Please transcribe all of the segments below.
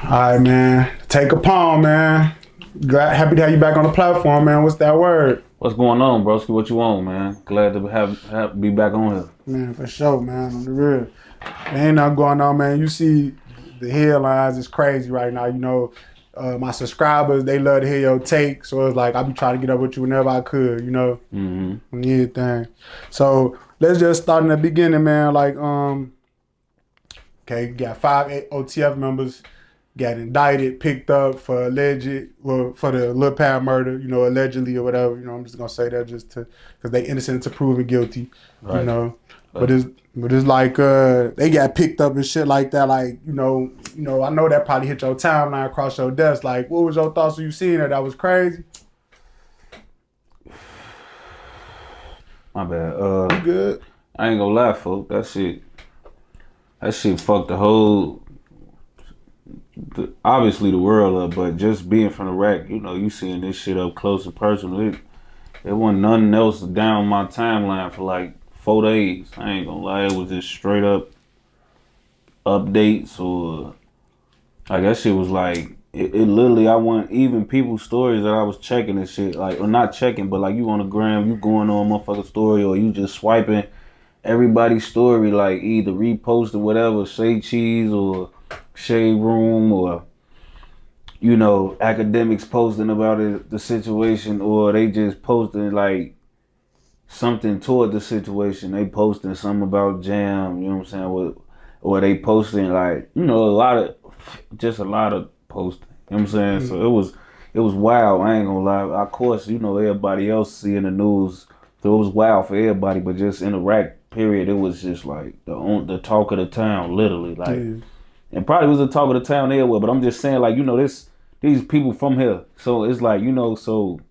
All right, man. Tay Capone, man. Happy to have you back on the platform, man. What's that word? What's going on, broski? What you want, man? Glad to be back on here. Man, for sure, man. On the real. There ain't nothing going on, man. You see the headlines, it's crazy right now. You know, my subscribers, they love to hear your take. So it's like, I be trying to get up with you whenever I could, you know? On anything. So let's just start in the beginning, man. Like, okay, you got 5 OTF members got indicted, picked up for for the Lil Pad murder, you know, allegedly or whatever. You know, I'm just gonna say that just because they innocent to proven guilty, right. You know. But it's like they got picked up and shit like that. Like, you know, I know that probably hit your timeline across your desk. Like, what was your thoughts when you seen it? That was crazy. My bad. You good? I ain't gonna lie, folks. That shit fucked the whole. Obviously the world up, but just being from the rack, you know, you seeing this shit up close and personal. It wasn't nothing else down my timeline for like 4 days. I ain't gonna lie, it was just straight up updates or like that shit was like it literally. I want even people's stories that I was checking and shit, like, or not checking, but like you on the gram, you going on a motherfucking story or you just swiping everybody's story, like either repost or whatever, Say Cheese or Shade Room or, you know, academics posting about it, the situation, or they just posting like something toward the situation. They posting something about Jam, you know what I'm saying? Or they posting like, you know, a lot of posting. You know what I'm saying? Mm-hmm. So it was wild. I ain't gonna lie. Of course, you know, everybody else seeing the news, so it was wild for everybody. But just in the rack period, it was just like the talk of the town, literally, like. Yeah. And probably was the talk of the town everywhere, but I'm just saying, like, you know, these people from here. So it's like, you know, so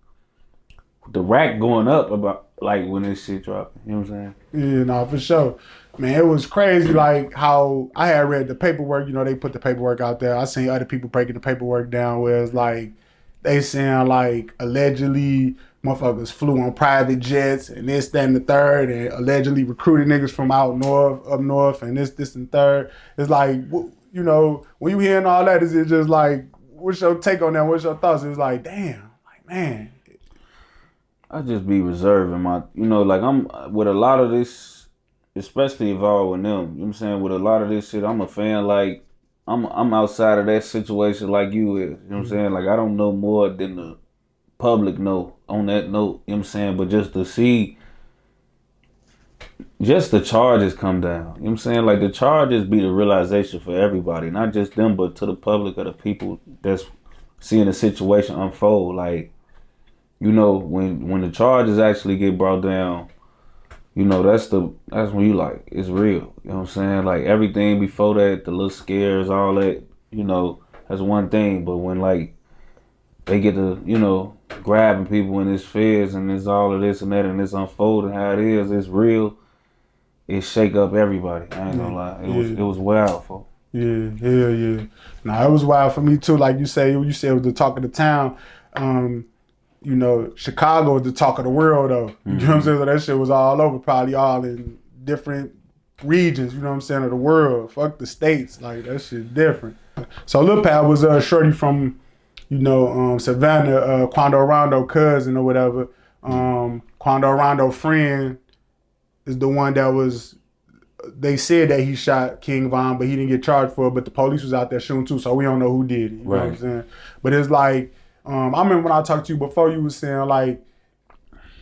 the rack going up about, like, when this shit dropped. You know what I'm saying? Yeah, no, for sure. Man, it was crazy, like, how I had read the paperwork. You know, they put the paperwork out there. I seen other people breaking the paperwork down where it's like, they saying, like, allegedly motherfuckers flew on private jets and this, that, and the third, and allegedly recruited niggas from up north, and this, and third. It's like, you know, when you hearing all that, is it just like, what's your take on that? What's your thoughts? It's like, damn, like, man. I just be reserving my, you know, like I'm with a lot of this, especially involving them. You know what I'm saying? With a lot of this shit, I'm a fan. Like I'm outside of that situation, like you is. You know what I'm saying? Like I don't know more than the public know on that note. You know what I'm saying? But just to see. Just the charges come down. You know what I'm saying? Like the charges be the realization for everybody, not just them, but to the public or the people that's seeing the situation unfold. Like, you know, when the charges actually get brought down, you know, that's when you like, it's real. You know what I'm saying? Like everything before that, the little scares, all that, you know, that's one thing. But when like they get to, you know, grabbing people in this feds and it's all of this and that and it's unfolding how it is, it's real. It shake up everybody. I ain't gonna lie. It was wild, folks. Yeah, hell yeah. Nah, it was wild for me too. Like you said it was the talk of the town. You know, Chicago was the talk of the world though. You know what I'm saying? So that shit was all over, probably all in different regions, you know what I'm saying, of the world. Fuck the states. Like that shit different. So Lil Pad was a shorty from, you know, Savannah, Quando Rondo cousin or whatever. Quando Rondo friend is the one that was, they said that he shot King Von, but he didn't get charged for it, but the police was out there shooting too, so we don't know who did it. You know what I'm saying? But it's like, I remember when I talked to you before, you was saying like,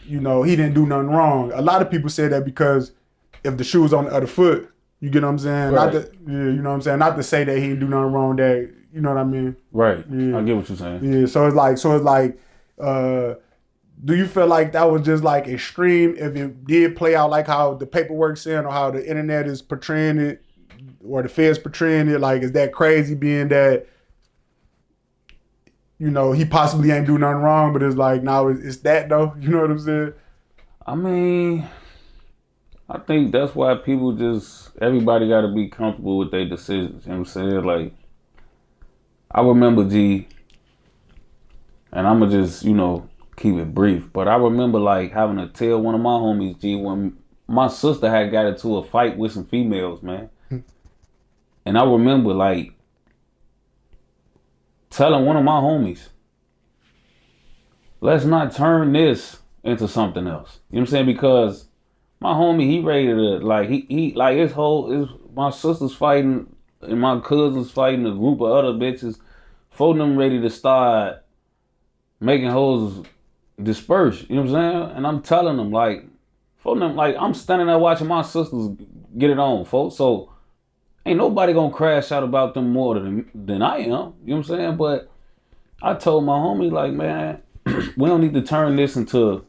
you know, he didn't do nothing wrong. A lot of people say that because if the shoe was on the other foot, you get what I'm saying? Right. You know what I'm saying? Not to say that he didn't do nothing wrong, that, you know what I mean? Right. Yeah. I get what you're saying. Yeah, so it's like, do you feel like that was just like extreme if it did play out like how the paperwork's saying or how the internet is portraying it or the feds portraying it? Like, is that crazy being that, you know, he possibly ain't do nothing wrong, but it's like, now it's that though? You know what I'm saying? I mean, I think that's why everybody got to be comfortable with their decisions. You know what I'm saying? Like, I remember, G, and I'm going to just, you know, keep it brief, but I remember like having to tell one of my homies, G, when my sister had got into a fight with some females, man. And I remember like telling one of my homies, let's not turn this into something else. You know what I'm saying? Because my homie, he ready to, like, he like, my sister's fighting and my cousin's fighting a group of other bitches. For them ready to start making hoes disperse. You know what I'm saying? And I'm telling them, like, for them, like, I'm standing there watching my sisters get it on, folks. So ain't nobody gonna crash out about them more than I am. You know what I'm saying? But I told my homie, like, man, we don't need to turn this into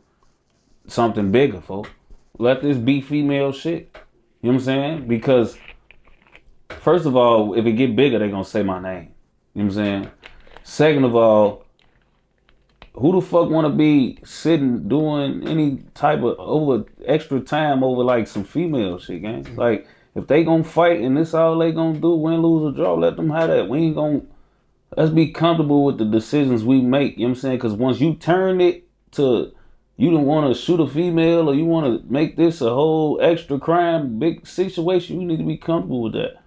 something bigger, folks. Let this be female shit. You know what I'm saying? Because first of all, if it get bigger, they gonna say my name. You know what I'm saying? Second of all, who the fuck wanna be sitting doing any type of over extra time over like some female shit, gang? Like, if they gonna fight and this all they gonna do, win, lose, or draw, let them have that. We ain't gonna, let's be comfortable with the decisions we make. You know what I'm saying? Because once you turn it to, you don't want to shoot a female or you want to make this a whole extra crime, big situation, you need to be comfortable with that.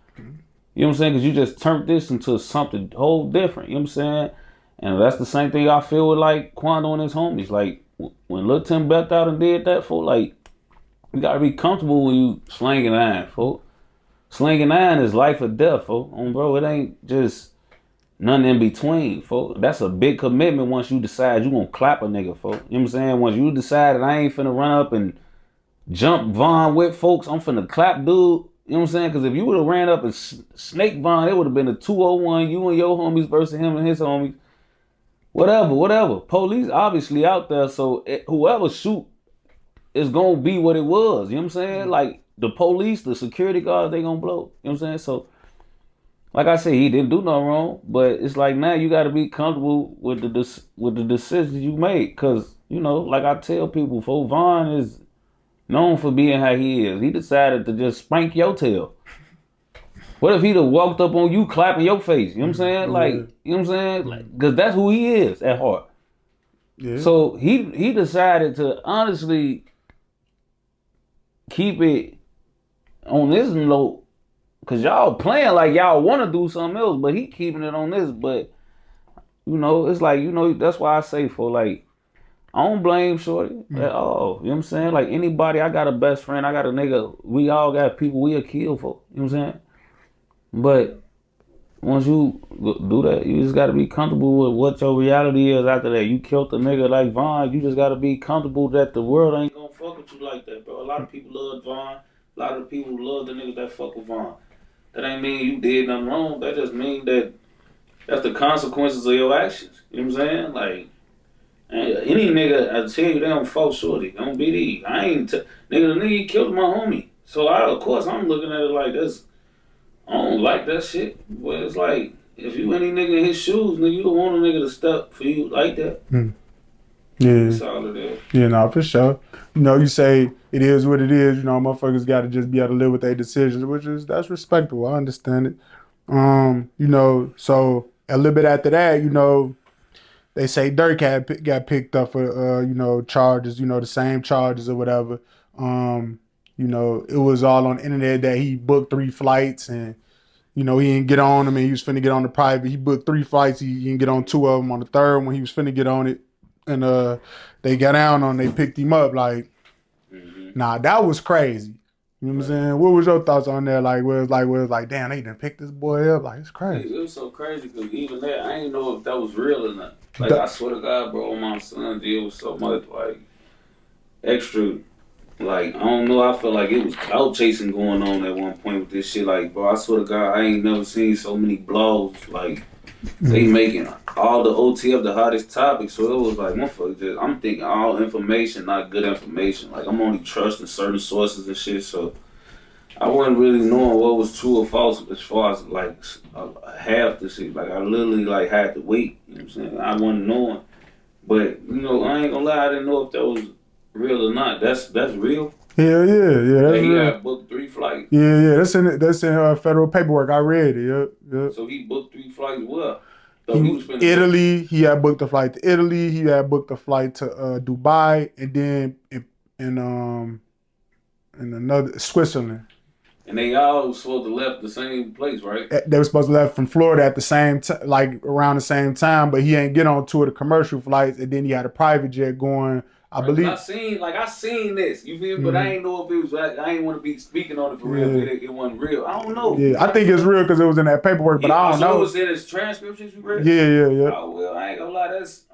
You know what I'm saying? Because you just turned this into something whole different. You know what I'm saying? And that's the same thing I feel with like Quando and his homies. Like when Lil Tim backed out and did that, for like, you gotta be comfortable when you slinging iron, folks. Slinging iron is life or death, folks. Bro, it ain't just nothing in between, folks. That's a big commitment once you decide you gonna clap a nigga, folks. You know what I'm saying? Once you decide that I ain't finna run up and jump Von with folks, I'm finna clap dude. You know what I'm saying? Because if you would have ran up and snake Von, it would have been a 2-on-1, you and your homies versus him and his homies. Whatever. Police obviously out there, so whoever shoot is gonna be what it was. You know what I'm saying? Like the police, the security guards, they gonna blow. You know what I'm saying? So, like I said, he didn't do nothing wrong, but it's like now you got to be comfortable with the decisions you make, cause you know, like I tell people, Von is known for being how he is. He decided to just spank your tail. What if he'd have walked up on you clapping your face? You know what I'm saying? Like, you know what I'm saying? Like, cause that's who he is at heart. Yeah. So he decided to honestly keep it on this note, cause y'all playing like y'all want to do something else, but he keeping it on this. But you know, it's like, you know, that's why I say, for like, I don't blame Shorty at all. You know what I'm saying? Like anybody, I got a best friend, I got a nigga, we all got people we'll kill for. You know what I'm saying? But once you do that, you just gotta be comfortable with what your reality is after that. You killed a nigga like Von, you just gotta be comfortable that the world ain't gonna fuck with you like that, bro. A lot of people love Von. A lot of people love the niggas that fuck with Von. That ain't mean you did nothing wrong. That just mean that that's the consequences of your actions. You know what I'm saying? Like, any nigga, I tell you, they don't fuck Shorty. Don't be these. Nigga, the nigga killed my homie. So of course, I'm looking at it like this. I don't like that shit. But it's like, if you any nigga in his shoes, nigga, you don't want a nigga to step for you like that. Yeah. That's all it is. Yeah, no, for sure. You know, you say it is what it is. You know, motherfuckers got to just be able to live with their decisions, that's respectable. I understand it. You know, so a little bit after that, you know, they say Durk got picked up for, you know, charges, you know, the same charges or whatever. You know, it was all on the internet that he booked 3 flights and, you know, he didn't get on them and he was finna get on the private. He booked 3 flights. He didn't get on 2 of them. On the third one, he was finna get on it. And they got down on, they picked him up. Like, nah, that was crazy. You know what I'm saying? What was your thoughts on that? Like, where it was like, damn, they done picked this boy up. Like, it's crazy. It was so crazy because even that, I didn't know if that was real or not. Like, I swear to God, bro, my son deal with so much, like, extra, like, I don't know, I felt like it was clout chasing going on at one point with this shit. Like, bro, I swear to God, I ain't never seen so many blogs, like, they making all the OTF the hottest topic. So it was like, motherfucker, just, I'm thinking all information, not good information. Like, I'm only trusting certain sources and shit, so I wasn't really knowing what was true or false as far as, like, half the shit. Like, I literally, like, had to wait, you know what I'm saying? I wasn't knowing. But, you know, I ain't gonna lie, I didn't know if that was real or not. That's real? Hell yeah, that's he real. got booked 3 flights. Yeah, that's in federal paperwork. I read it. Yep. So he booked 3 flights where? Italy. He had booked a flight to Italy. He had booked a flight to Dubai, and then in another Switzerland. And they all supposed to left the same place, right? They were supposed to left from Florida at the same time, like around the same time, but he ain't get on two of the commercial flights, and then he had a private jet going. I believe I seen this. You feel me? But I ain't know if it was. I ain't want to be speaking on it for real. It wasn't real. I don't know. Yeah, I think it's real because it was in that paperwork, but I don't know. It was in his transcriptions you read. Yeah. Oh well, I ain't gonna lie. That's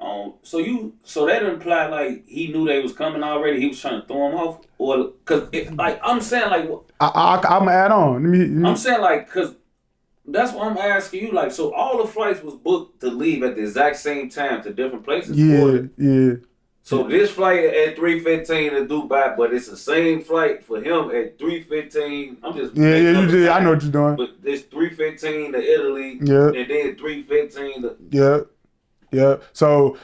So that implied like he knew they was coming already. He was trying to throw him off, or because like I'm saying like I'm gonna add on. I'm saying like because. That's what I'm asking you. Like, so all the flights was booked to leave at the exact same time to different places. Yeah. So this flight at 3:15 to Dubai, but it's the same flight for him at 3:15. I'm just you did. I know what you're doing. But it's 3:15 to Italy, and then 3:15 to yeah. So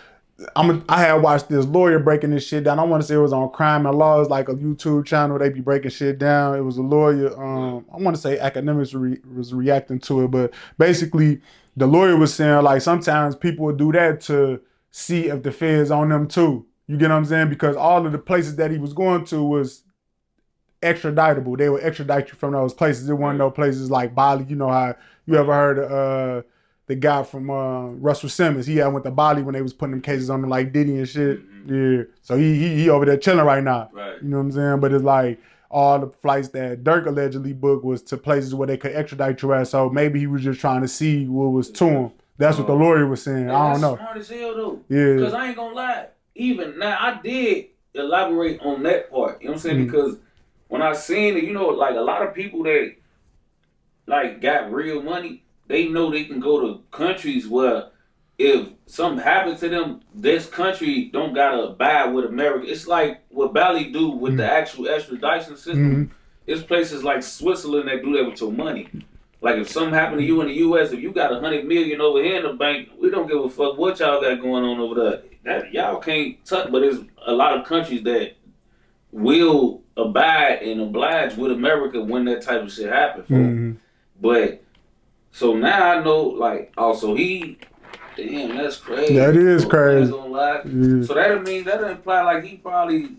I had watched this lawyer breaking this shit down. I want to say it was on Crime and Law. It's like a YouTube channel. They be breaking shit down. It was a lawyer. I want to say Academics was reacting to it, but basically the lawyer was saying like sometimes people would do that to see if the feds on them too. You get what I'm saying? Because all of the places that he was going to was extraditable. They would extradite you from those places. It wasn't no places like Bali. You know how you ever heard of the guy from Russell Simmons? He went to Bali when they was putting them cases on him like Diddy and shit. Yeah. So he over there chilling right now. Right. You know what I'm saying? But it's like all the flights that Durk allegedly booked was to places where they could extradite you at. So maybe he was just trying to see what was to him. That's what the lawyer was saying. I don't know. That's smart as hell though. Yeah. Because I ain't gonna lie. Even now, I did elaborate on that part. You know what I'm saying? Because when I seen it, you know, like a lot of people that like got real money, they know they can go to countries where if something happens to them, this country don't gotta abide with America. It's like what Bali do with the actual extradition system. It's places like Switzerland that do that with your money. Like if something happened to you in the U.S., if you got $100 million over here in the bank, we don't give a fuck what y'all got going on over there. That y'all can't touch. But there's a lot of countries that will abide and oblige with America when that type of shit happens. But so now I know, like, also damn, that's crazy. That is crazy. Gonna lie. So that imply like he probably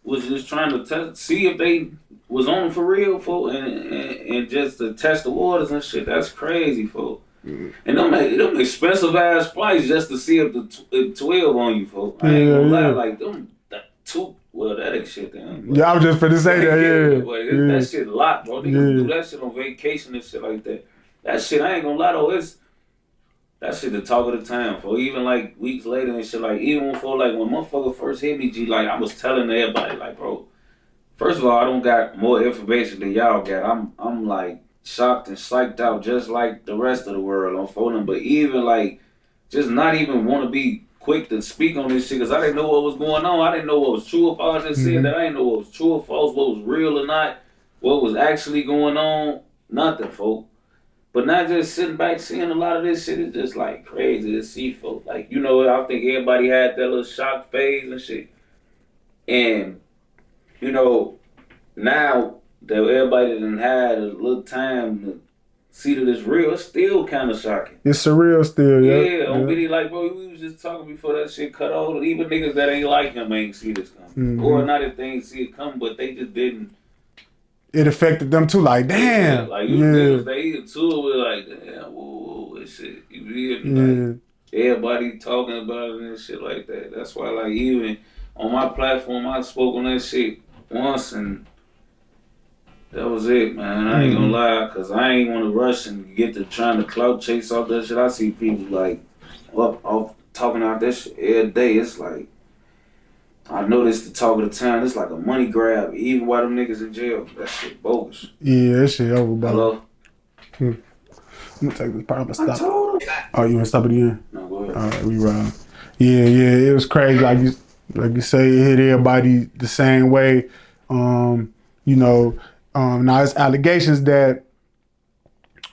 was just trying to see if they was on for real, folks, and just to test the waters and shit. That's crazy, folks. And them expensive ass flights just to see if the 12 on you, folks. I ain't gonna lie, like them that ain't shit then. Yeah, I was just finna say that. That shit a lot, bro. They do that shit on vacation and shit like that. That shit, I ain't gonna lie though, that shit the talk of the town, for even like weeks later and shit, like even before like when motherfucker first hit me, G, like I was telling everybody, like, bro, first of all, I don't got more information than y'all got. I'm like shocked and psyched out just like the rest of the world on phone, but even like just not even want to be quick to speak on this shit because I didn't know what was going on. I didn't know what was true or false. I just said that I didn't know what was true or false, what was real or not, what was actually going on. Nothing, folk. But not just sitting back seeing a lot of this shit is just like crazy to see, folk. Like, you know, I think everybody had that little shock phase and shit. And, you know, now that everybody done had a little time to see that it's real, it's still kind of shocking. It's surreal still, yeah. On video, like, bro, we was just talking before that shit cut off. Even niggas that ain't like him ain't see this coming. Or not if they ain't see it coming, but they just didn't. It affected them too, like, damn. Yeah, like, you niggas, they either too were like, damn, whoa, this shit. You feel me? Like, everybody talking about it and shit like that. That's why, like, even on my platform, I spoke on that shit once and that was it, man. I ain't gonna lie, because I ain't want to rush and get to trying to clout chase off that shit. I see people, like, off talking out that shit every day. It's like, I noticed the talk of the town. It's like a money grab, even while them niggas in jail. That shit bogus. Yeah, that shit over, bro. Hello? I'm gonna take this part. I'm gonna stop. Oh, you wanna stop it again? No, go ahead. All right, we ride. Yeah, it was crazy. Like you say, it hit everybody the same way. You know, now it's allegations that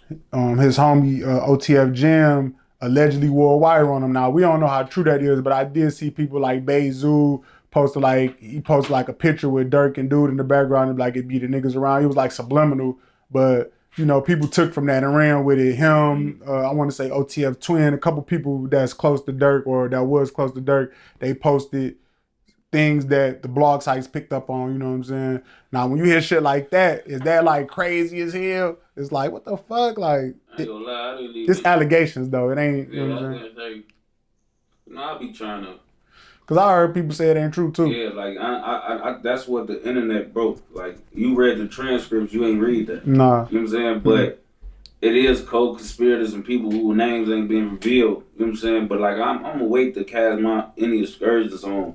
his homie OTF Jam allegedly wore a wire on him. Now we don't know how true that is, but I did see people like Bezu posted a picture with Durk and Dude in the background and like it be the niggas around. It was like subliminal, but you know, people took from that and ran with it. Him, I want to say OTF Twin, a couple people that's close to Durk or that was close to Durk, they posted things that the blog sites picked up on, you know what I'm saying? Now, when you hear shit like that, is that like crazy as hell? It's like, what the fuck? Like, I ain't gonna lie, I didn't even... It's allegations, though. It ain't, yeah, you know what I'm saying? I be trying to... Because I heard people say it ain't true, too. Yeah, like, I that's what the internet broke. Like, you read the transcripts, you ain't read that. Nah. You know what I'm saying? But it is co-conspirators and people whose names ain't being revealed. You know what I'm saying? But, like, I'm going to wait to cast any aspersions on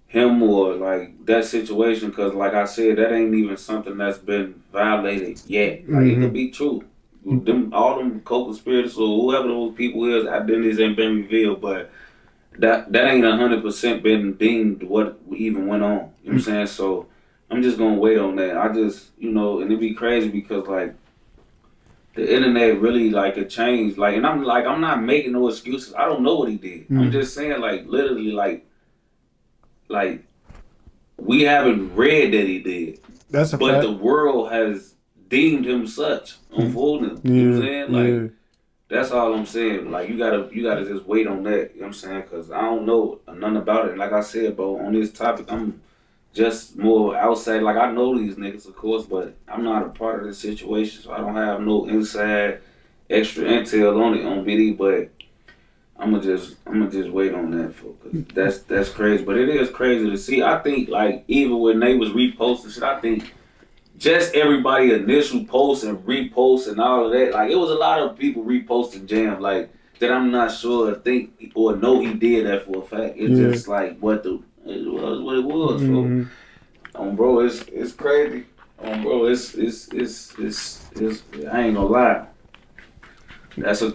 him or, like, that situation. Because, like I said, that ain't even something that's been violated yet. Like, it could be true. All them co-conspirators or whoever those people is, identities ain't been revealed. But that ain't 100% been deemed what even went on. You know what I'm saying? So I'm just gonna wait on that. I just, and it'd be crazy because like the internet really like it changed. Like, and I'm not making no excuses. I don't know what he did. I'm just saying like literally like we haven't read that he did. That's a but fact. The world has deemed him such on Fulton. You know what I'm saying? Like that's all I'm saying. Like, you gotta just wait on that. You know what I'm saying? Because I don't know nothing about it. Like I said, bro, on this topic, I'm just more outside. Like, I know these niggas, of course, but I'm not a part of this situation, so I don't have no inside extra intel on it on BD. But I'ma just wait on that, because that's crazy. But it is crazy to see. I think like even when they was reposting shit, I think just everybody initial posts and reposts and all of that. Like, it was a lot of people reposting Jam, like, that I'm not sure think or know he did that for a fact. It's just like it was what it was. So, bro, it's crazy. Bro, it's I ain't gonna lie. That's a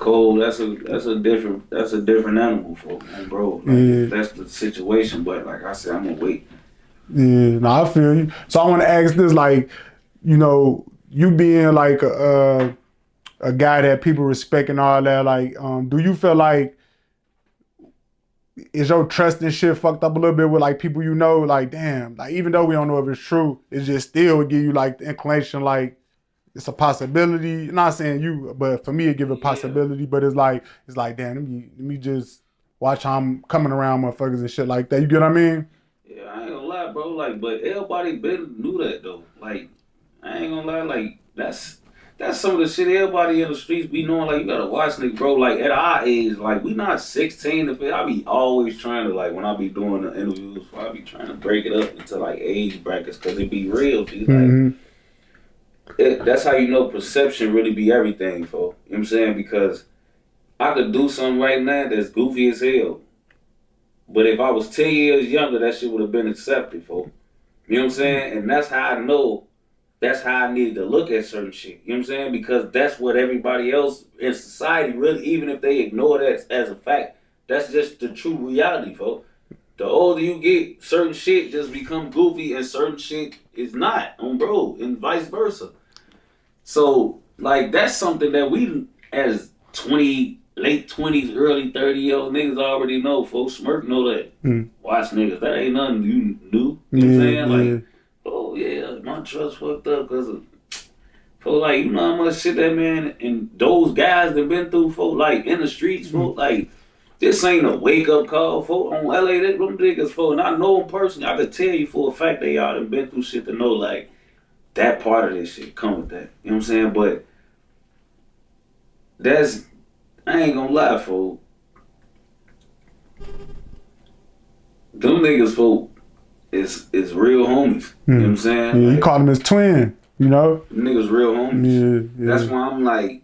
different animal, folks. Bro, like, that's the situation. But like I said, I'm gonna wait. Yeah, no, I feel you. So I want to ask this, like, you being like a guy that people respect and all that, like, do you feel like is your trust and shit fucked up a little bit with like people like, damn, like even though we don't know if it's true, it just still would give you like the inclination like it's a possibility. I'm not saying you, but for me it give a possibility, but it's like damn, let me just watch how I'm coming around motherfuckers and shit like that. You get what I mean? Yeah, I ain't gonna lie, bro. Like, but everybody knew that though. Like, I ain't gonna lie. Like, that's some of the shit everybody in the streets be knowing. Like, you gotta watch niggas, bro. Like, at our age, like, we not 16. I be always trying to, like, when I be doing the interviews, I be trying to break it up into like age brackets because it be real. Be like, that's how you know perception really be everything, folks. You know what I'm saying? Because I could do something right now that's goofy as hell. But if I was 10 years younger, that shit would have been accepted, folks. You know what I'm saying? And that's how I know, that's how I needed to look at certain shit. You know what I'm saying? Because that's what everybody else in society really, even if they ignore that as a fact, that's just the true reality, folks. The older you get, certain shit just become goofy and certain shit is not, bro, and vice versa. So, like, that's something that we, as late 20s, early 30-year-old niggas already know, folks. Smirk know that. Watch niggas. That ain't nothing you knew. You know what I'm saying? Like, oh yeah, my trust fucked up because of, folks, like, you know how much shit that man and those guys that been through, folks, like, in the streets, folks, like, this ain't a wake-up call, folks. On LA, them niggas, folks, and I know them personally. I could tell you for a fact they all done been through shit to know, like, that part of this shit come with that. You know what I'm saying? But I ain't gonna lie, folks. Them niggas, folks, is real homies. You know what I'm saying? Yeah, like, you call them his twin, you know? Them niggas real homies. Yeah. That's why I'm like,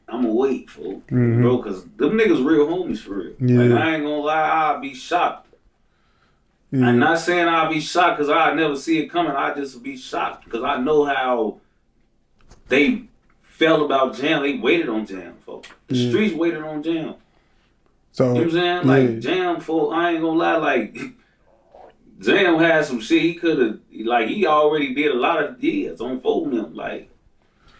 I'm gonna wait, folks. Bro, because them niggas real homies for real. Like, I ain't gonna lie, I'll be shocked. I'm not saying I'll be shocked because I never see it coming. I just be shocked because I know how they felt about Jam. They waited on Jam, folks. The streets waited on Jam. So, you know what I'm saying? Like, Jam, folks, I ain't gonna lie, like, Jam had some shit he could have, like, he already did a lot of years on folding him. Like,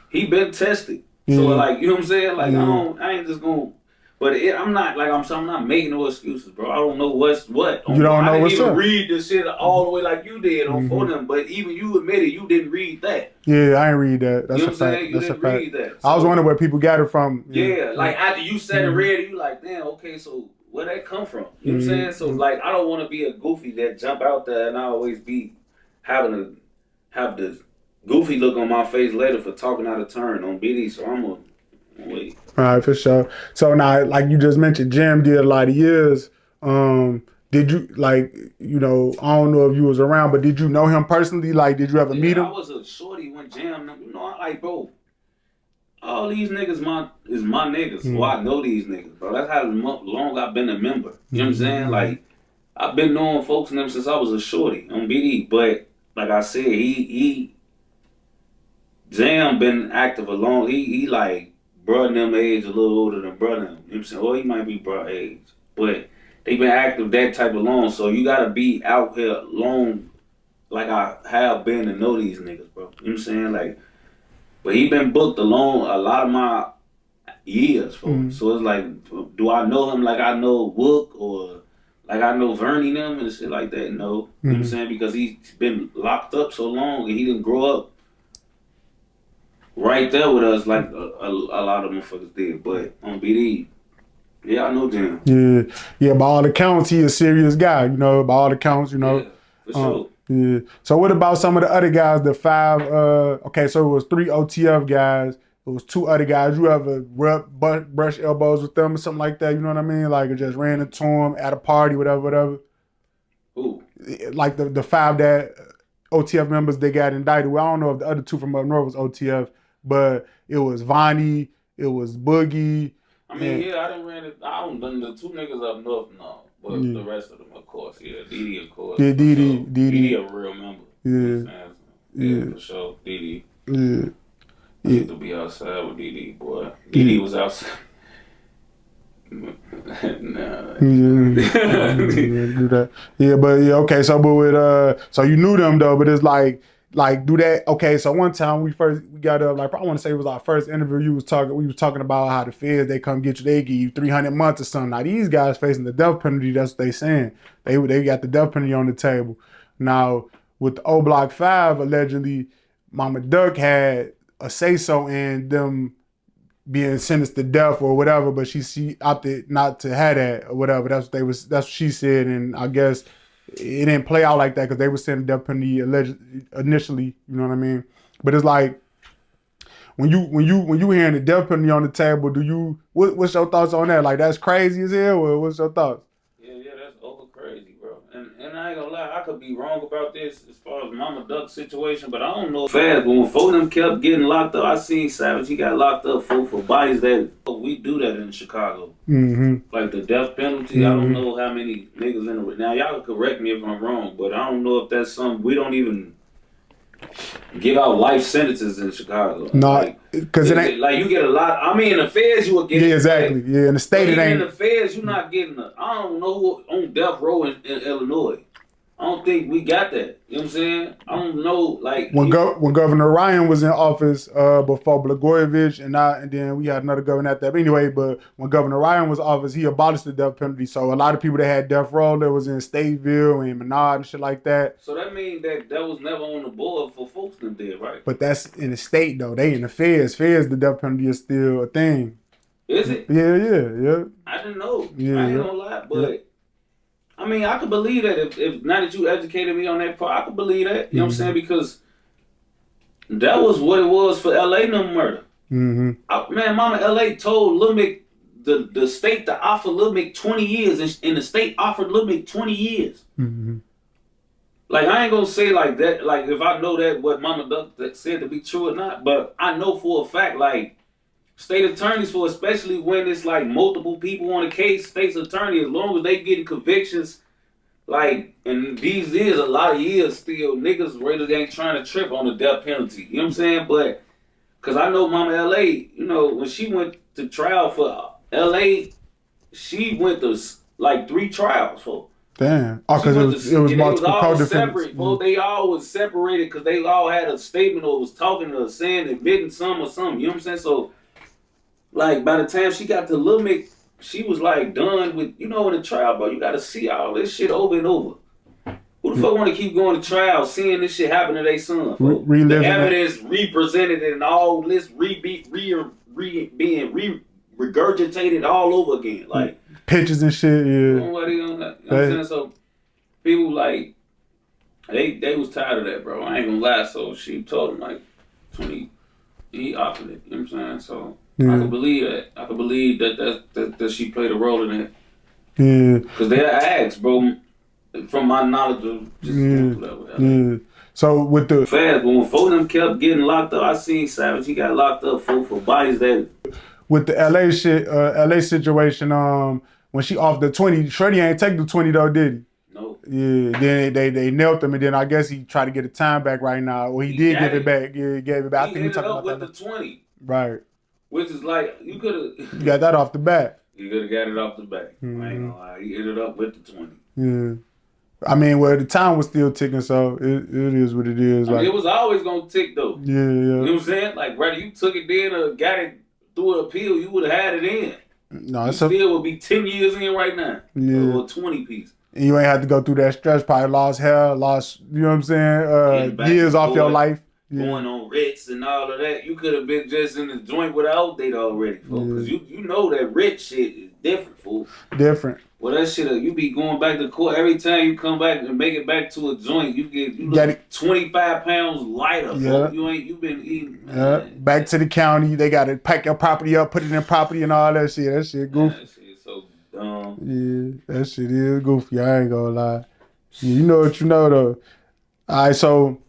he been tested. So, like, you know what I'm saying? Like, I ain't just gonna, but I'm not making no excuses, bro. I don't know what's what. You don't know what's up. I didn't even read the shit all the way like you did on for them, but even you admitted you didn't read that. Yeah, I ain't read that. That's you know a fact. You didn't read that. So, I was wondering where people got it from. Yeah, like after you said and read it, you like, damn, okay, so where that come from? You know what I'm saying? So like, I don't want to be a goofy that jump out there and I always be have the goofy look on my face later for talking out of turn on BD. So I'm gonna wait. All right, for sure. So now, like you just mentioned, Jam did a lot of years. Did you like, you know, I don't know if you was around, but did you know him personally? Like, did you ever meet him? I was a shorty when Jam, you know, I like, bro, all these niggas is my niggas. So I know these niggas, bro. That's how long I've been a member. You know what I'm saying? Like, I've been knowing folks and them since I was a shorty on BD. But like I said, Jam been active a long. He like bruh them age, a little older than bruh them. You know what I'm saying? Or he might be bruh age, but they been active that type of long. So you gotta be out here long, like I have been to know these niggas, bro. You know what I'm saying? Like, but he been booked along a lot of my years, folks. So it's like, do I know him like I know Wook or like I know Vernie them and shit like that? No. You know what I'm saying? Because he's been locked up so long and he didn't grow up right there with us like a lot of motherfuckers did. But on BD, yeah, I know Jam. Yeah. By all accounts, he a serious guy. You know, by all accounts, you know. Yeah, for sure. Yeah. So what about some of the other guys? The 5. Okay, so it was 3 OTF guys. It was 2 other guys. You ever brush elbows with them or something like that? You know what I mean? Like, it just ran into them at a party, whatever. Who? Like the 5 that OTF members they got indicted. Well, I don't know if the other 2 from up north was OTF, but it was Vonnie, it was Boogie. I mean, I don't done the 2 niggas up north, no. But the rest of them, of course, Didi, of course. Yeah, Didi a real member. Yeah, for sure. Didi. Yeah. I used to be outside with Didi, boy. Didi was outside. Okay. So, but with so you knew them though, but it's like do that. Okay, so one time we got up, like I want to say it was our first interview. We was talking about how the feds they come get you, they give you 300 months or something. Now these guys facing the death penalty. That's what they saying. They got the death penalty on the table. Now with the O Block 5, allegedly, Mama Duck had a say so in them being sentenced to death or whatever, but she opted not to have that or whatever. That's what she said, and I guess it didn't play out like that because they were sending death penalty initially. You know what I mean? But it's like when you hearing the death penalty on the table, what's your thoughts on that? Like, that's crazy as hell. Or what's your thoughts? Yeah, that's over crazy, bro. And I ain't gonna lie, I could be wrong about this as far as Mama Duck's situation, but I don't know fast. But when 4 of them kept getting locked up, I seen Savage, he got locked up for bodies that we do that in Chicago. Like the death penalty, I don't know how many niggas in it. Now y'all correct me if I'm wrong, but I don't know if that's something we don't even give out life sentences in Chicago. No, because it ain't like you get a lot. I mean, in the feds you will get. Yeah, exactly. Yeah, in the state it ain't. In the feds you're not getting. I don't know who on death row in Illinois. I don't think we got that. You know what I'm saying? I don't know. Like when Governor Ryan was in office before Blagojevich, and then we had another governor at that. But anyway, but when Governor Ryan was in office, he abolished the death penalty. So a lot of people that had death row that was in Stateville and Menard and shit like that. So that means that was never on the board for folks that did, right? But that's in the state though. They in the feds. Feds, the death penalty is still a thing. Is it? Yeah. I didn't know. Yeah, I ain't gonna lie, but. I mean, I could believe that if now that you educated me on that part, I could believe that. You know what I'm saying? Because that was what it was for LA no murder. Man, Mama LA told Lil Mick, the state to offer Lil Mick 20 years, and the state offered Lil Mick 20 years. Like, I ain't gonna say like that, like if I know that what Mama Duck said to be true or not, but I know for a fact, like, state attorneys, for especially when it's like multiple people on a case, state's attorney, as long as they getting convictions, like, and these is a lot of years still, niggas really ain't trying to trip on the death penalty. You know what I'm saying? But, because I know Mama LA, you know, when she went to trial for LA, she went to like 3 trials for. Damn. Oh, because it was multiple co-defendants. Well, they all was separated because they all had a statement or was talking or saying, admitting some or something. You know what I'm saying? So, like, by the time she got to Lil Mick, she was, like, done with, you know, in the trial, bro, you got to see all this shit over and over. Who the fuck want to keep going to trial, seeing this shit happen to their son? The evidence represented and all this being regurgitated all over again. Like, pictures and shit. Yeah. Nobody on that. You know what I'm saying? So people like they was tired of that, bro. I ain't gonna lie. So she told him like 20. He offered it. You know what I'm saying? So I can believe that. I can believe that she played a role in it. Yeah. Because they asked, bro. From my knowledge of just whatever. Yeah. So with the fast, but when four of them kept getting locked up, I seen Savage. He got locked up for bodies that. With the LA shit, LA situation. When she offered the 20, Shreddy ain't take the 20 though, did he? No. Yeah. Then they knelt him, and then I guess he tried to get the time back right now. Well, he did give it back. Yeah, he gave it back. He ended up with the 20. Right. Which is like you could have. You got that off the bat. You could have got it off the bat. I ain't gonna lie. He ended up with the 20. Yeah. I mean, well, the time was still ticking, so it is what it is. I mean, it was always gonna tick though. Yeah. You know what I'm saying? Like whether you took it then or got it through an appeal, you would have had it in. No, it still would be 10 years in right now. Yeah. Or 20 piece. And you ain't had to go through that stress. Probably lost hair, lost, you know what I'm saying? Years off your life. Going on Ritz and all of that. You could have been just in the joint without date already, fool. Because you know that Ritz shit is different, fool. Different. Well, that shit, you be going back to court. Every time you come back and make it back to a joint, you look 25 pounds lighter, fool. You been eating. Yeah. Back to the county. They got to pack your property up, put it in property and all that shit. That shit goofy. That shit so dumb. Yeah, that shit is goofy. I ain't gonna lie. Yeah, you know what you know, though. All right, so...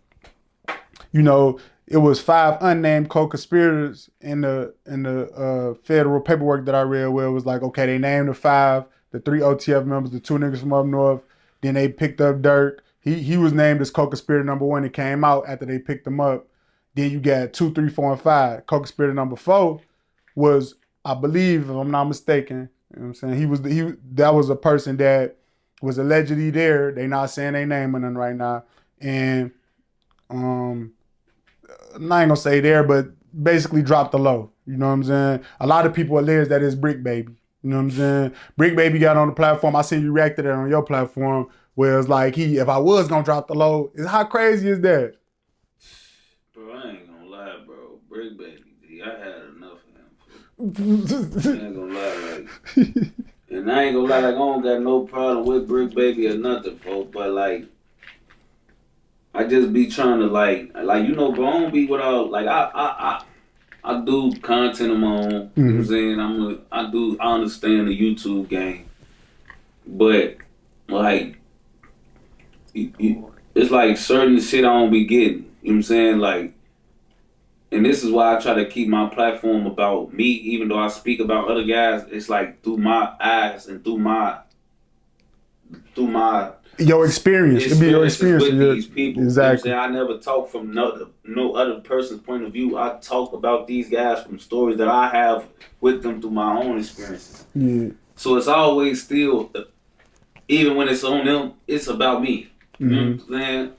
You know, it was 5 unnamed co-conspirators in the federal paperwork that I read where it was like, okay, they named the 5, the 3 OTF members, the 2 niggas from up north. Then they picked up Durk. He was named as co-conspirator number 1. It came out after they picked him up. Then you got 2, 3, 4, and 5. Co-conspirator number 4 was, I believe, if I'm not mistaken, you know what I'm saying? That was a person that was allegedly there. They not saying their name or nothing right now. And I'm not gonna say there, but basically dropped the low. You know what I'm saying? A lot of people allege that it's Brick Baby. You know what I'm saying? Brick Baby got on the platform. I seen you reacted to that on your platform where it's like, if I was gonna drop the low, how crazy is that? Bro, I ain't gonna lie, bro. Brick Baby, I had enough of him. I ain't gonna lie, like, and I ain't gonna lie, like, I don't got no problem with Brick Baby or nothing, folks, but like, I just be trying to like you know, bro. I don't be without like I do content of my own. You know what I'm saying? I understand the YouTube game, but like it's like certain shit I don't be getting. You know what I'm saying? Like, and this is why I try to keep my platform about me, even though I speak about other guys. It's like through my eyes and through my your experience. It'd be your experience with these people. Exactly. You know what I'm saying? I never talk from no other person's point of view. I talk about these guys from stories that I have with them through my own experiences. Yeah. So it's always still, even when it's on them, it's about me. You know what I'm saying?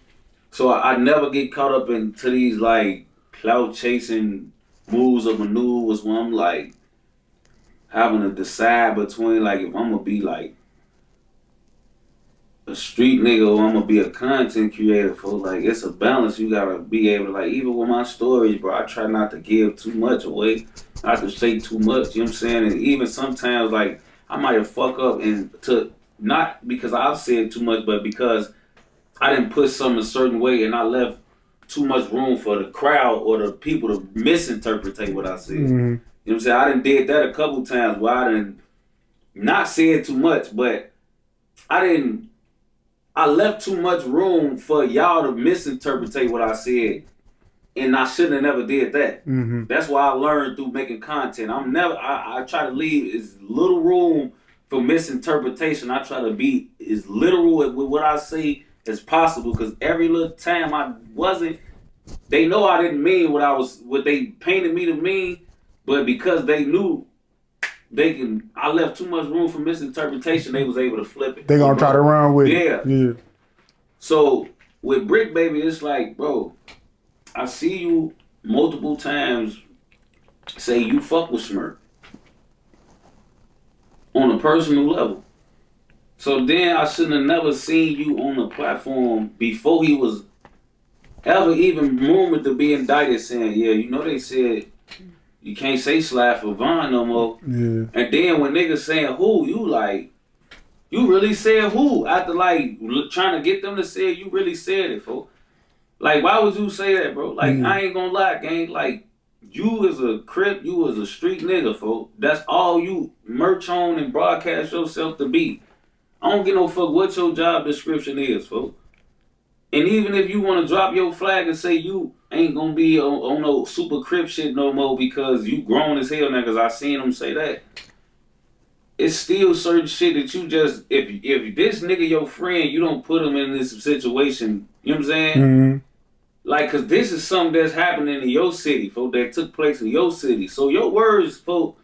So I never get caught up into these like clout chasing moves or maneuvers when I'm like having to decide between like if I'm gonna be like a street nigga or I'm gonna be a content creator. For like, it's a balance. You gotta be able to like, even with my stories, bro, I try not to give too much away, not to say too much, you know what I'm saying? And even sometimes like I might fuck up and to not because I've said too much, but because I didn't put something a certain way and I left too much room for the crowd or the people to misinterpret what I said. You know what I'm saying? I done did that a couple times where I done not said too much, but I left too much room for y'all to misinterpret what I said, and I shouldn't have never did that. That's why I learned through making content. I try to leave as little room for misinterpretation. I try to be as literal with what I say as possible, because every little time I wasn't, they know I didn't mean what they painted me to mean, but because they knew I left too much room for misinterpretation, they was able to flip it. They gonna try to run with it. Yeah. So with Brick Baby, it's like, bro, I see you multiple times say you fuck with Smirk on a personal level. So then I shouldn't have never seen you on the platform before he was ever even rumored to be indicted saying, yeah, you know they said You can't say slide for Von no more. Yeah. And then when niggas saying who, you like, you really said who? After like trying to get them to say it, you really said it, folks. Like, why would you say that, bro? Like, I ain't gonna lie, gang. Like, you as a Crip, you as a street nigga, folks. That's all you merch on and broadcast yourself to be. I don't give no fuck what your job description is, folks. And even if you want to drop your flag and say you ain't gonna be on no super Crip shit no more because you grown as hell now, because I seen them say that. It's still certain shit that you just, if this nigga your friend, you don't put him in this situation, you know what I'm saying? Mm-hmm. Like, cause this is something that's happening in your city, folks, that took place in your city. So your words, folks,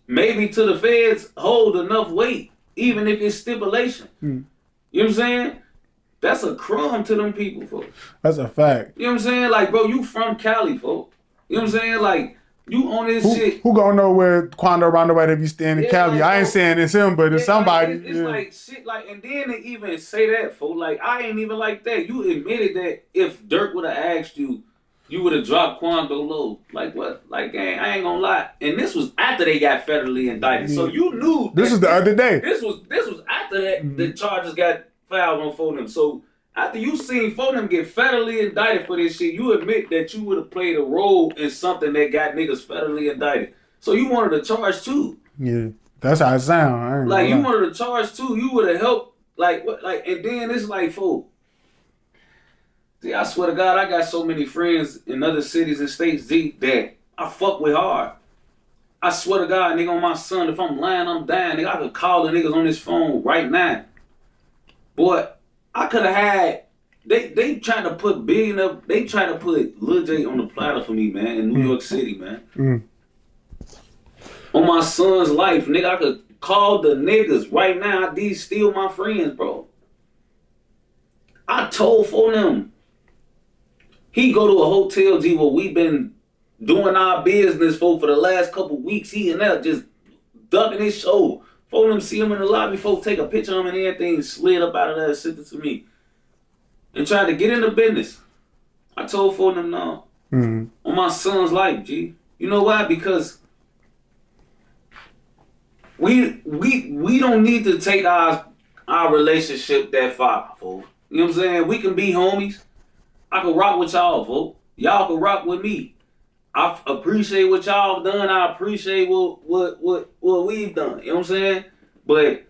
maybe to the feds hold enough weight, even if it's stipulation. Mm. You know what I'm saying? That's a crumb to them people, folks. That's a fact. You know what I'm saying? Like, bro, you from Cali, folks. You know what I'm saying? Like, you on this shit. Who gonna know where Quando Roundabout if you stand in Cali? Like, I ain't saying it's him, but it's somebody. Like, it's like shit, like, and then they even say that, folks. Like, I ain't even like that. You admitted that if Durk would have asked you, you would have dropped Quando low. Like, what? Like, gang, I ain't gonna lie. And this was after they got federally indicted. So you knew. This was the other day. This was after that the charges got filed on Fonem. So after you seen Fonem get federally indicted for this shit, you admit that you would have played a role in something that got niggas federally indicted. So you wanted to charge too. Yeah, that's how it sound. Like, you wanted to charge too. You would have helped. Like, what? Like, and then it's like, folks. See, I swear to God, I got so many friends in other cities and states, Z, that I fuck with hard. I swear to God, nigga, on my son, if I'm lying, I'm dying. Nigga, I could call the niggas on this phone right now. Boy, I could have had, they trying to put billion up, they trying to put Lil J on the platter for me, man, in New York City, man. On my son's life, nigga, I could call the niggas right now. These still my friends, bro. I told for them. He go to a hotel, G, where we been doing our business for the last couple weeks. He and that just ducking his show. For them see him in the lobby, folks take a picture of him and everything, slid up out of there and sent it to me. And tried to get in the business. I told for them no. On my son's life, G. You know why? Because we don't need to take our relationship that far, folks. You know what I'm saying? We can be homies. I can rock with y'all, folks. Y'all can rock with me. I appreciate what y'all done. I appreciate what we've done. You know what I'm saying? But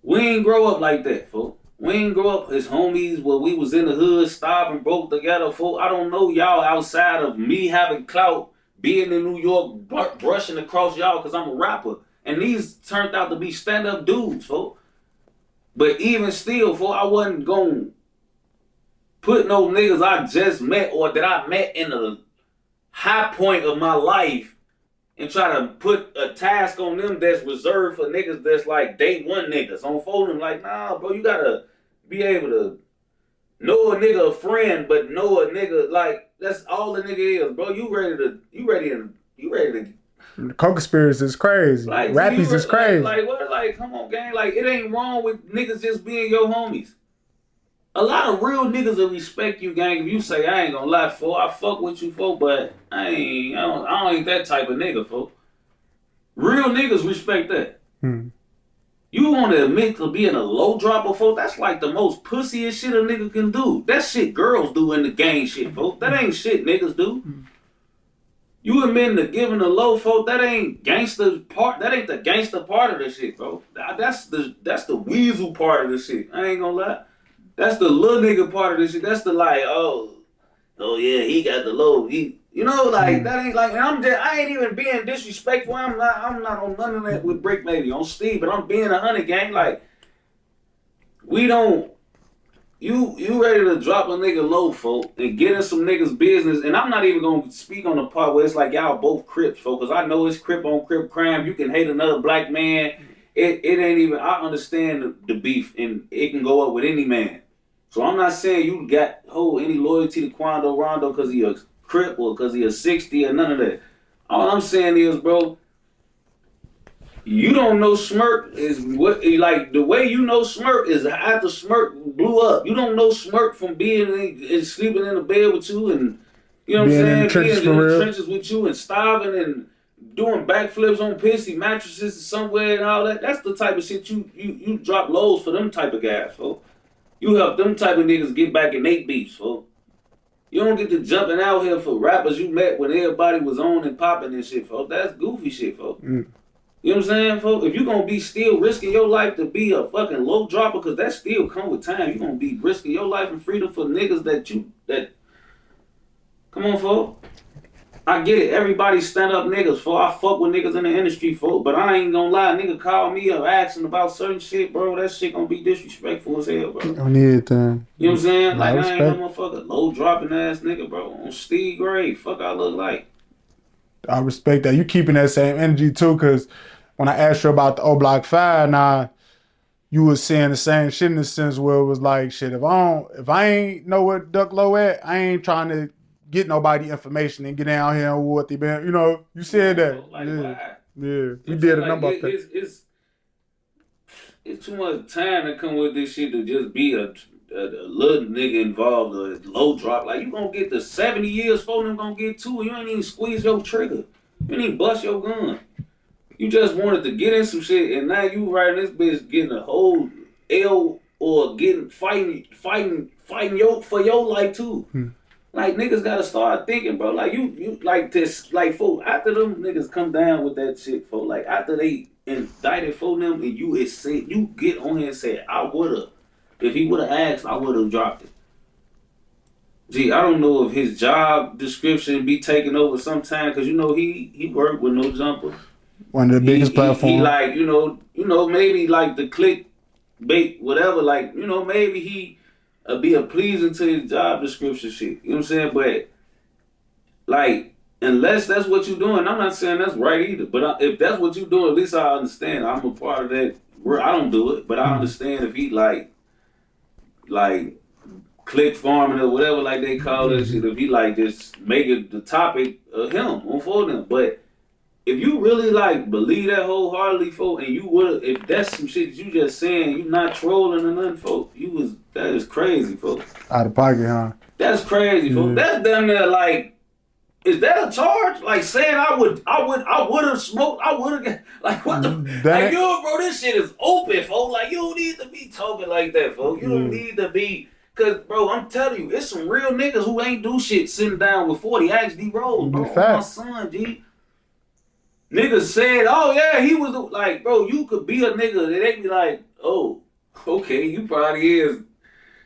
we ain't grow up like that, folks. We ain't grow up as homies where we was in the hood, starving, broke together, folks. I don't know y'all outside of me having clout, being in New York, brushing across y'all because I'm a rapper. And these turned out to be stand-up dudes, folks. But even still, folks, I wasn't going to put no niggas I just met or that I met in a high point of my life and try to put a task on them that's reserved for niggas that's like day one niggas. On phone, like, nah, bro, you gotta be able to know a nigga a friend, but know a nigga, like, that's all the nigga is, bro. You ready to the co-conspiracy is crazy. Like, Rappies is crazy. Like, what? Like, come on, gang. Like, it ain't wrong with niggas just being your homies. A lot of real niggas will respect you, gang, if you say, I ain't gonna lie, fool. I fuck with you, fool, but I ain't that type of nigga, fool. Real niggas respect that. You want to admit to being a low dropper, fool? That's like the most pussiest shit a nigga can do. That shit girls do in the gang shit, fool. That ain't shit niggas do. You admitting to giving a low, fool? That ain't gangster part. That ain't the gangster part of the shit, fool. That's the weasel part of the shit. I ain't gonna lie. That's the little nigga part of this shit. That's the like, oh yeah, he got the low. He, you know, like that ain't like. And I ain't even being disrespectful. I'm not on none of that with Brick Lady on Steve. But I'm being 100 gang. Like, we don't. You ready to drop a nigga low, folk, and get in some niggas business. And I'm not even gonna speak on the part where it's like y'all both Crips, folk, because I know it's Crip on Crip crime. You can hate another black man. It ain't even. I understand the beef, and it can go up with any man. So I'm not saying you got any loyalty to Quando Rondo because he a Crip or because he a 60 or none of that. All I'm saying is, bro, you don't know Smirk is what, like, the way you know Smirk is after Smirk blew up. You don't know Smirk from being and sleeping in the bed with you and, you know what I'm saying, being in the trenches with you and starving and doing backflips on pissy mattresses somewhere and all that. That's the type of shit you drop lows for them type of guys, folks. You help them type of niggas get back in they beefs, folks. You don't get to jumping out here for rappers you met when everybody was on and popping and shit, folks. That's goofy shit, folks. You know what I'm saying, folks? If you gonna be still risking your life to be a fucking low dropper, because that still come with time, you gonna be risking your life and freedom for niggas that come on, folks. I get it. Everybody stand up niggas, folks. I fuck with niggas in the industry, folks. But I ain't gonna lie. Nigga call me up asking about certain shit, bro. That shit gonna be disrespectful as hell, bro. On anything. You know what I'm saying? Like, I ain't respect. no motherfucker low dropping ass nigga, bro. On Steve Gray. Fuck I look like. I respect that. You keeping that same energy too, because when I asked you about the O Block 5, now you was saying the same shit in the sense where it was like, shit, if I ain't know what Duck Low at, I ain't trying to get nobody information and get down here and what they been, you know, you said that. Like, yeah. why? Yeah. We did a number of things. It's too much time to come with this shit to just be a little nigga involved or a low drop. Like, you gonna get the 70 years for them gonna get two and you ain't even squeeze your trigger. You ain't even bust your gun. You just wanted to get in some shit and now you riding this bitch getting a whole L or getting fighting for your life too. Like, niggas gotta start thinking, bro. Like, you like this, like, folk, after them niggas come down with that shit, folk, like, after they indicted for them and you get on here and say, I would've. If he would've asked, I would've dropped it. Gee, I don't know if his job description be taken over sometime, because, you know, he worked with No Jumper. One of the biggest platforms. He like, you know, maybe like the click bait, whatever, like, you know, maybe he be a pleasing to his job description shit. You know what I'm saying? But, like, unless that's what you're doing, I'm not saying that's right either. But if that's what you're doing, at least I understand. I'm a part of that. I don't do it, but I understand if he, like click farming or whatever, like they call that shit. If he, like, just make it the topic of him or for them. But if you really, like, believe that wholeheartedly, folk, and you would, if that's some shit you just saying, you not trolling or nothing, folk, that is crazy, folk. Out of pocket, huh? That's crazy, folk. That's damn near like, is that a charge? Like, saying I would have smoked, I would have, like, what the, like, bro, this shit is open, folk. Like, you don't need to be talking like that, folk. You don't need to be, cause, bro, I'm telling you, it's some real niggas who ain't do shit sitting down with 40 HD rolls, bro. My son, G. Niggas said, oh yeah, he was like, bro, you could be a nigga. They be like, oh, okay, you probably is.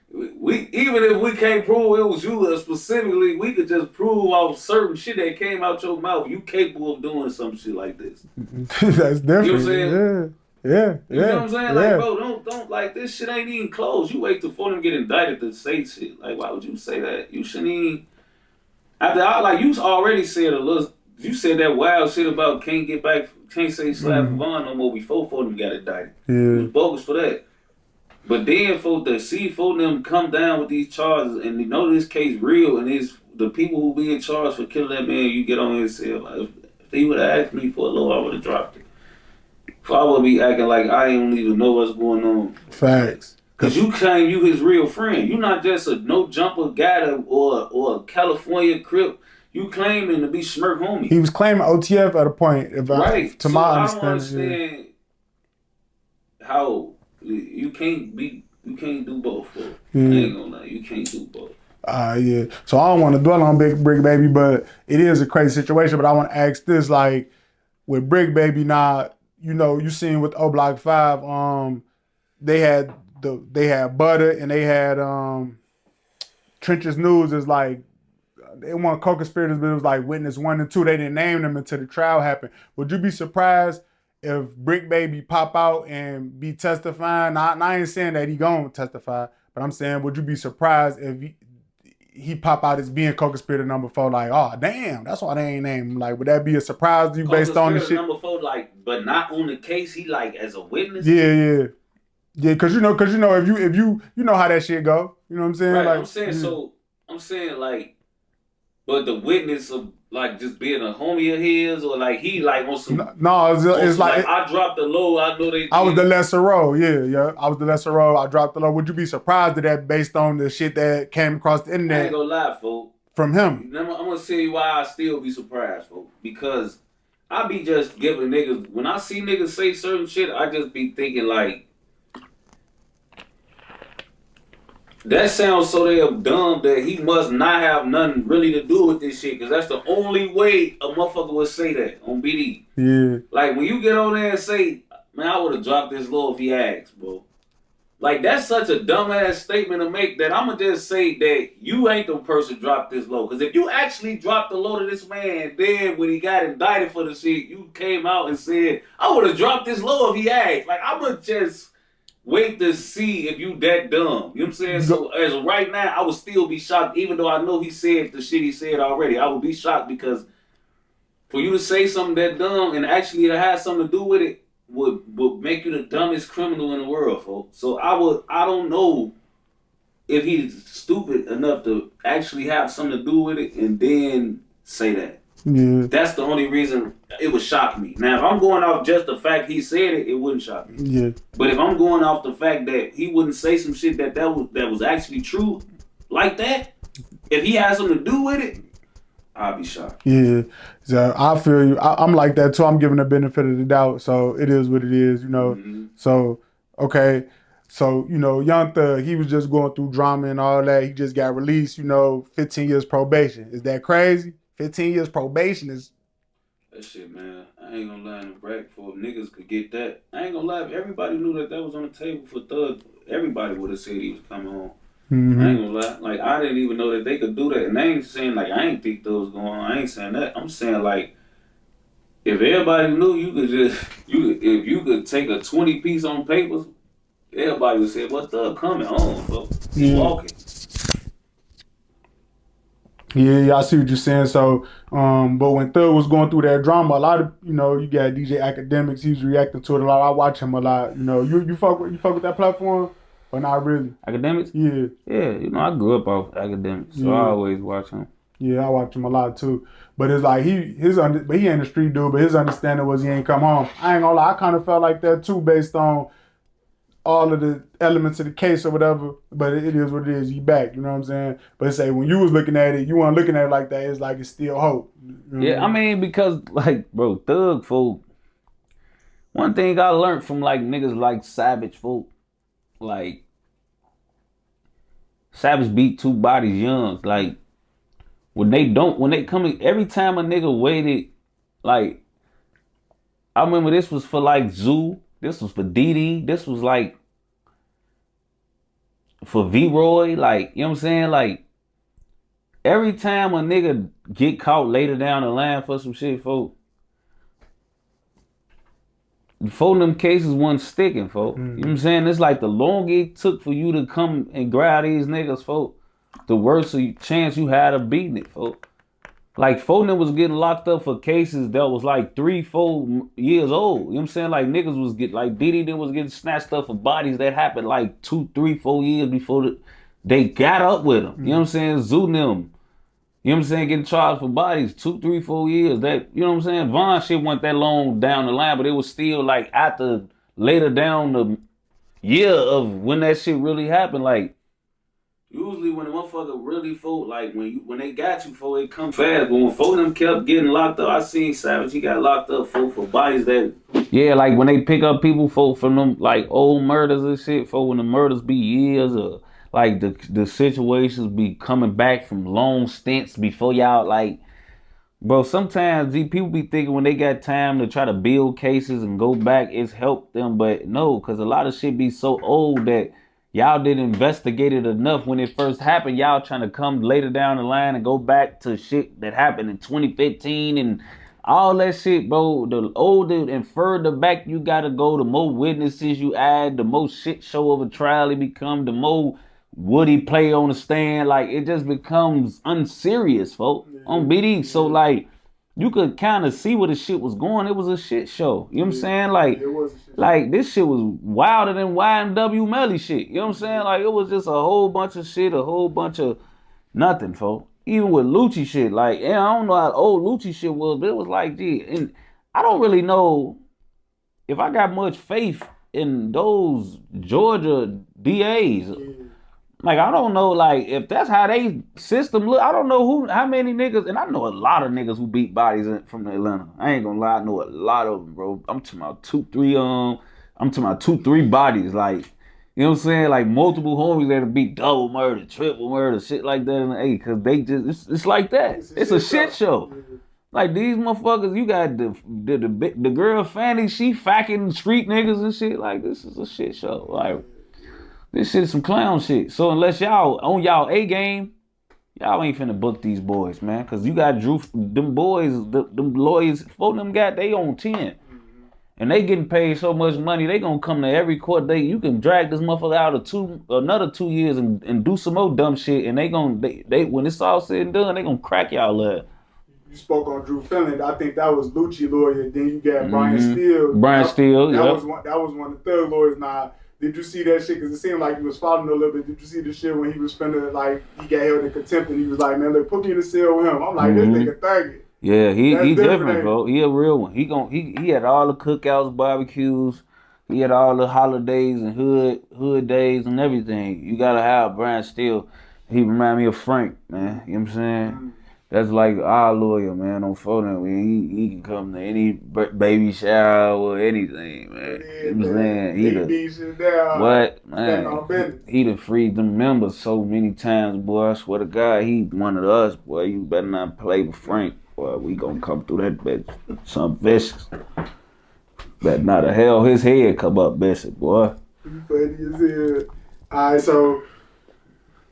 We even if we can't prove it was you specifically, we could just prove off certain shit that came out your mouth. You capable of doing some shit like this. That's different. You know what I'm saying? Yeah. You know what I'm saying? Like, bro, don't like this shit ain't even closed. You wait till for them get indicted to say shit. Like, why would you say that? You shouldn't even. Like, you already said a little. You said that wild shit about can't say slap Vaughn no more before them got indicted. Yeah. It was bogus for that. But then for them come down with these charges and they know this case real and it's the people who being charged for killing that man, you get on here and say, like, if they would have asked me for a low, I would have dropped it. If I would be acting like I don't even know what's going on. Facts. Cause you claim you his real friend. You not just a no jumper guy or a California Crip. You claiming to be Smirk homie. He was claiming OTF at a point. Right. To my understanding. I don't understand how you can't do both. Bro. I ain't gonna lie. You can't do both. Yeah. So I don't want to dwell on Big Brick Baby, but it is a crazy situation. But I want to ask this, like, with Brick Baby now, you know, you seen with O Block 5, they had Butta and they had Trenches News is like, they weren't co-conspirators, but it was like witness 1 and 2. They didn't name them until the trial happened. Would you be surprised if Brick Baby pop out and be testifying? Now, I ain't saying that he gonna testify, but I'm saying, would you be surprised if he pop out as being co-conspirator number 4? Like, oh damn, that's why they ain't named him. Like, would that be a surprise to you based on the shit? Number 4, like, but not on the case. He like as a witness. Yeah. Because you know, if you know how that shit go. You know what I'm saying? Right. Like, I'm saying like. But the witness of, like, just being a homie of his, or like he like on some. No, it's like I dropped the low. I know they. I was the lesser role. Yeah. I was the lesser role. I dropped the low. Would you be surprised at that based on the shit that came across the internet? I ain't gonna lie, folks. From him. I'm gonna tell you why I still be surprised, folks. Because I be just giving niggas, when I see niggas say certain shit, I just be thinking like, that sounds so damn dumb that he must not have nothing really to do with this shit, because that's the only way a motherfucker would say that on BD. Yeah. Like, when you get on there and say, man, I would have dropped this low if he asked, bro. Like, that's such a dumbass statement to make that I'ma just say that you ain't the person dropped this low. Because if you actually dropped the low to this man, then when he got indicted for the shit, you came out and said, I would have dropped this low if he asked. Like, I'ma just wait to see if you that dumb. You know what I'm saying? So, as of right now, I would still be shocked, even though I know he said the shit he said already. I would be shocked because for you to say something that dumb and actually to have something to do with it, would make you the dumbest criminal in the world, folks. So I don't know if he's stupid enough to actually have something to do with it and then say that. Yeah. That's the only reason it would shock me. Now, if I'm going off just the fact he said it, it wouldn't shock me. Yeah. But if I'm going off the fact that he wouldn't say some shit that was actually true like that, if he has something to do with it, I'll be shocked. Yeah, so I feel you. I'm like that too. I'm giving the benefit of the doubt. So it is what it is, you know. Mm-hmm. So, okay. So, you know, Young Thug, he was just going through drama and all that. He just got released, you know, 15 years probation. Is that crazy? 15 years probation is... That shit, man. I ain't gonna lie in the bracket for if niggas could get that. I ain't gonna lie. If everybody knew that was on the table for Thug, everybody would have said he was coming home. Mm-hmm. I ain't gonna lie. Like, I didn't even know that they could do that. And I ain't saying, like, I ain't think that was going on. I ain't saying that. I'm saying, like, if everybody knew, you could just, if you could take a 20 piece on papers, everybody would say, what Thug coming home, bro? He's walking. Yeah, I see what you're saying. So, but when Thug was going through that drama, a lot of, you know, you got DJ Academics, he was reacting to it a lot. I watch him a lot. You know, you fuck with that platform? Or not really? Academics? Yeah. Yeah, you know, I grew up off Academics, so I always watch him. Yeah, I watch him a lot too. But it's like but he ain't a street dude, but his understanding was he ain't come home. I ain't gonna lie, I kind of felt like that too based on all of the elements of the case or whatever. But it is what it is, he back, you know what I'm saying? But say when you was looking at it, you weren't looking at it like that, it's like it's still hope. You know yeah, I mean, because like, bro, Thug folk, one thing I learned from like niggas like Savage folk, like, Savage beat two bodies young. Like, when they come in, every time a nigga waited, like, I remember this was for like Zoo, this was for Didi, this was like for V-Roy, like, you know what I'm saying? Like, every time a nigga get caught later down the line for some shit, folks, them cases wasn't sticking, folks. Mm-hmm. You know what I'm saying? It's like the longer it took for you to come and grab these niggas, folks, the worse chance you had of beating it, folks. Like, folks was getting locked up for cases that was like 3-4 years old. You know what I'm saying? Like, niggas was like Diddy was getting snatched up for bodies that happened like 2, 3, 4 years before they got up with them. Mm-hmm. You know what I'm saying? Zoo them. You know what I'm saying? Getting charged for bodies 2, 3, 4 years. That, you know what I'm saying? Von shit went that long down the line, but it was still like after later down the year of when that shit really happened. Like, usually when a motherfucker really folk, like when they got you for it come fast. But when folk them kept getting locked up, I seen Savage, he got locked up for bodies that, yeah, like when they pick up people folk from them like old murders and shit, for when the murders be years or like the situations be coming back from long stints before y'all, like, bro, sometimes these people be thinking when they got time to try to build cases and go back, it's helped them, but no, because a lot of shit be so old that y'all didn't investigate it enough when it first happened. Y'all trying to come later down the line and go back to shit that happened in 2015 and all that shit, bro. The older and further back you gotta go, the more witnesses you add, the more shit show of a trial it become, the more Woody play on the stand. Like, it just becomes unserious, folks, on BD. So, like, you could kind of see where the shit was going. It was a shit show. You know what I'm saying? Like, this shit was wilder than YNW Melly shit. You know what I'm saying? Like, it was just a whole bunch of shit, a whole bunch of nothing, folks. Even with Lucci shit, like, I don't know how old Lucci shit was, but it was like, gee, and I don't really know if I got much faith in those Georgia DAs. Like, I don't know, like, if that's how they system look, I don't know how many niggas, and I know a lot of niggas who beat bodies from Atlanta. I ain't gonna lie, I know a lot of them, bro. I'm talking about two, three bodies, like, you know what I'm saying? Like, multiple homies that beat double murder, triple murder, shit like that in the A, because they just, it's like that. It's a shit show. Like, these motherfuckers, you got the girl Fanny, she fucking street niggas and shit. Like, this is a shit show. Like, this shit is some clown shit. So unless y'all on y'all A game, y'all ain't finna book these boys, man. Cause you got Drew, them boys, them lawyers, four of them they on 10. And they getting paid so much money, they gonna come to every court date. You can drag this motherfucker out of another 2 years and do some more dumb shit. And they when it's all said and done, they gonna crack y'all up. You spoke on Drew Finland. I think that was Lucci lawyer. Then you got Brian Steele. That was one of the third lawyers. Now, did you see that shit? Because it seemed like he was following a little bit. Did you see the shit when he was finna, like, he got held in contempt and he was like, man, look, put me in the cell with him. I'm like, this nigga thugging. Yeah, he different, bro. He a real one. He had all the cookouts, barbecues. He had all the holidays and hood days and everything. You gotta have Brian Steele. He remind me of Frank, man. You know what I'm saying? That's like our lawyer, man, on phone. He can come to any baby shower or anything, man. You know what I'm saying? Man? He done freed them members so many times, boy. I swear to God, he one of us, boy. You better not play with Frank, boy. We gonna come through that bitch. Some vicious. Better not to hell his head come up, Bishop, boy. Funny as hell.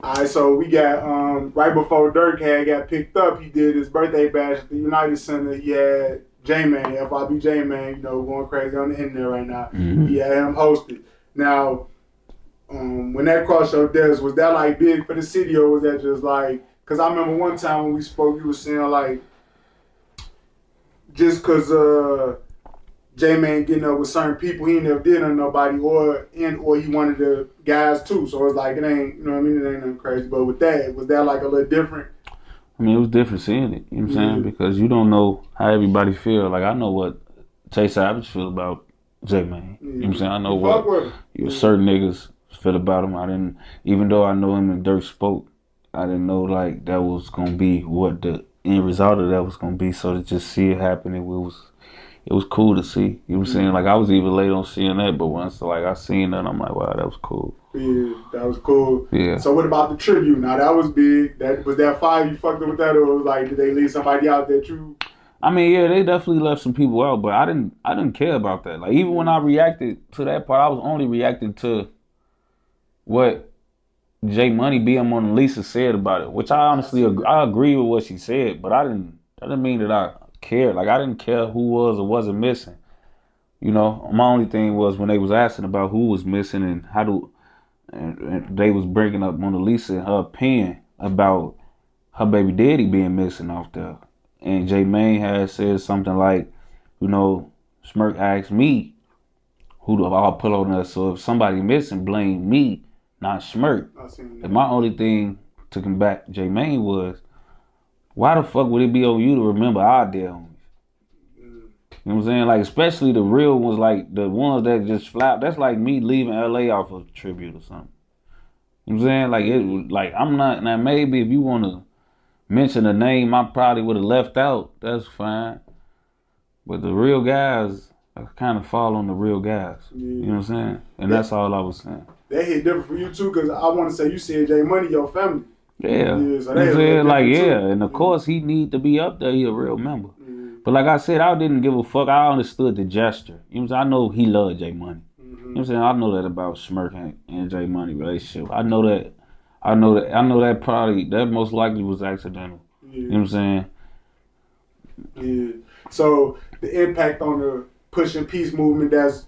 Alright, so we got right before Durk got picked up, he did his birthday bash at the United Center. He had J Mane, FYB J Mane, going crazy on the internet right now. He had him hosted. Now, when that crossed your desk, was that like big for the city, or was that just like? Because I remember one time when we spoke, you were saying like, just because J Mane getting up with certain people, he never did on nobody, or he wanted the guys too. So it's like, it ain't, you know what I mean? It ain't nothing crazy. But with that, was that like a little different? I mean, it was different seeing it. You know what I'm saying? Because you don't know how everybody feel. Like, I know what Tay Savage feel about J Mane. You know what I'm saying? I know what certain niggas feel about him. I didn't, even though I know him and Durk spoke, I didn't know like that was gonna be what the end result of that was gonna be. So to just see it happen, it was cool to see. You know what I'm saying? Like, I was even late on seeing that, but once I seen that, I'm like, wow, that was cool. Yeah, that was cool. Yeah. So what about the tribute? Now, that was big. Was that fire? You fucked up with that, or was like, did they leave somebody out that you? I mean, yeah, they definitely left some people out, but I didn't care about that. Like, even when I reacted to that part, I was only reacting to what J Money being Mona Lisa said about it, which I honestly I agree with what she said, but that didn't mean that I cared. Like, I didn't care who was or wasn't missing. You know, my only thing was when they was asking about who was missing and and they was bringing up Mona Lisa and her opinion about her baby daddy being missing off there. And J Mane had said something like, you know, Smirk asked me who do I put on us. So if somebody missing, blame me, not Smirk. And my only thing to combat J Mane was, why the fuck would it be on you to remember our dead homies? You know what I'm saying? Like, especially the real ones, like the ones that just flap. That's like me leaving LA off of a tribute or something. You know what I'm saying? Like, I'm not, now maybe if you want to mention a name I probably would have left out, that's fine. But the real guys, I kind of fall on the real guys. Yeah. You know what I'm saying? And that's all I was saying. That hit different for you too, because I want to say you said J Money, your family. Yeah. So you know what I'm saying? Like, yeah. And of course, he need to be up there. He a real member. But like I said, I didn't give a fuck. I understood the gesture. You know what I'm saying? I know he loved J Money. You know what I'm saying? I know that about Smirk and J Money relationship. I know that probably, that most likely was accidental. Yeah. You know what I'm saying? Yeah. So the impact on the pushing peace movement that's,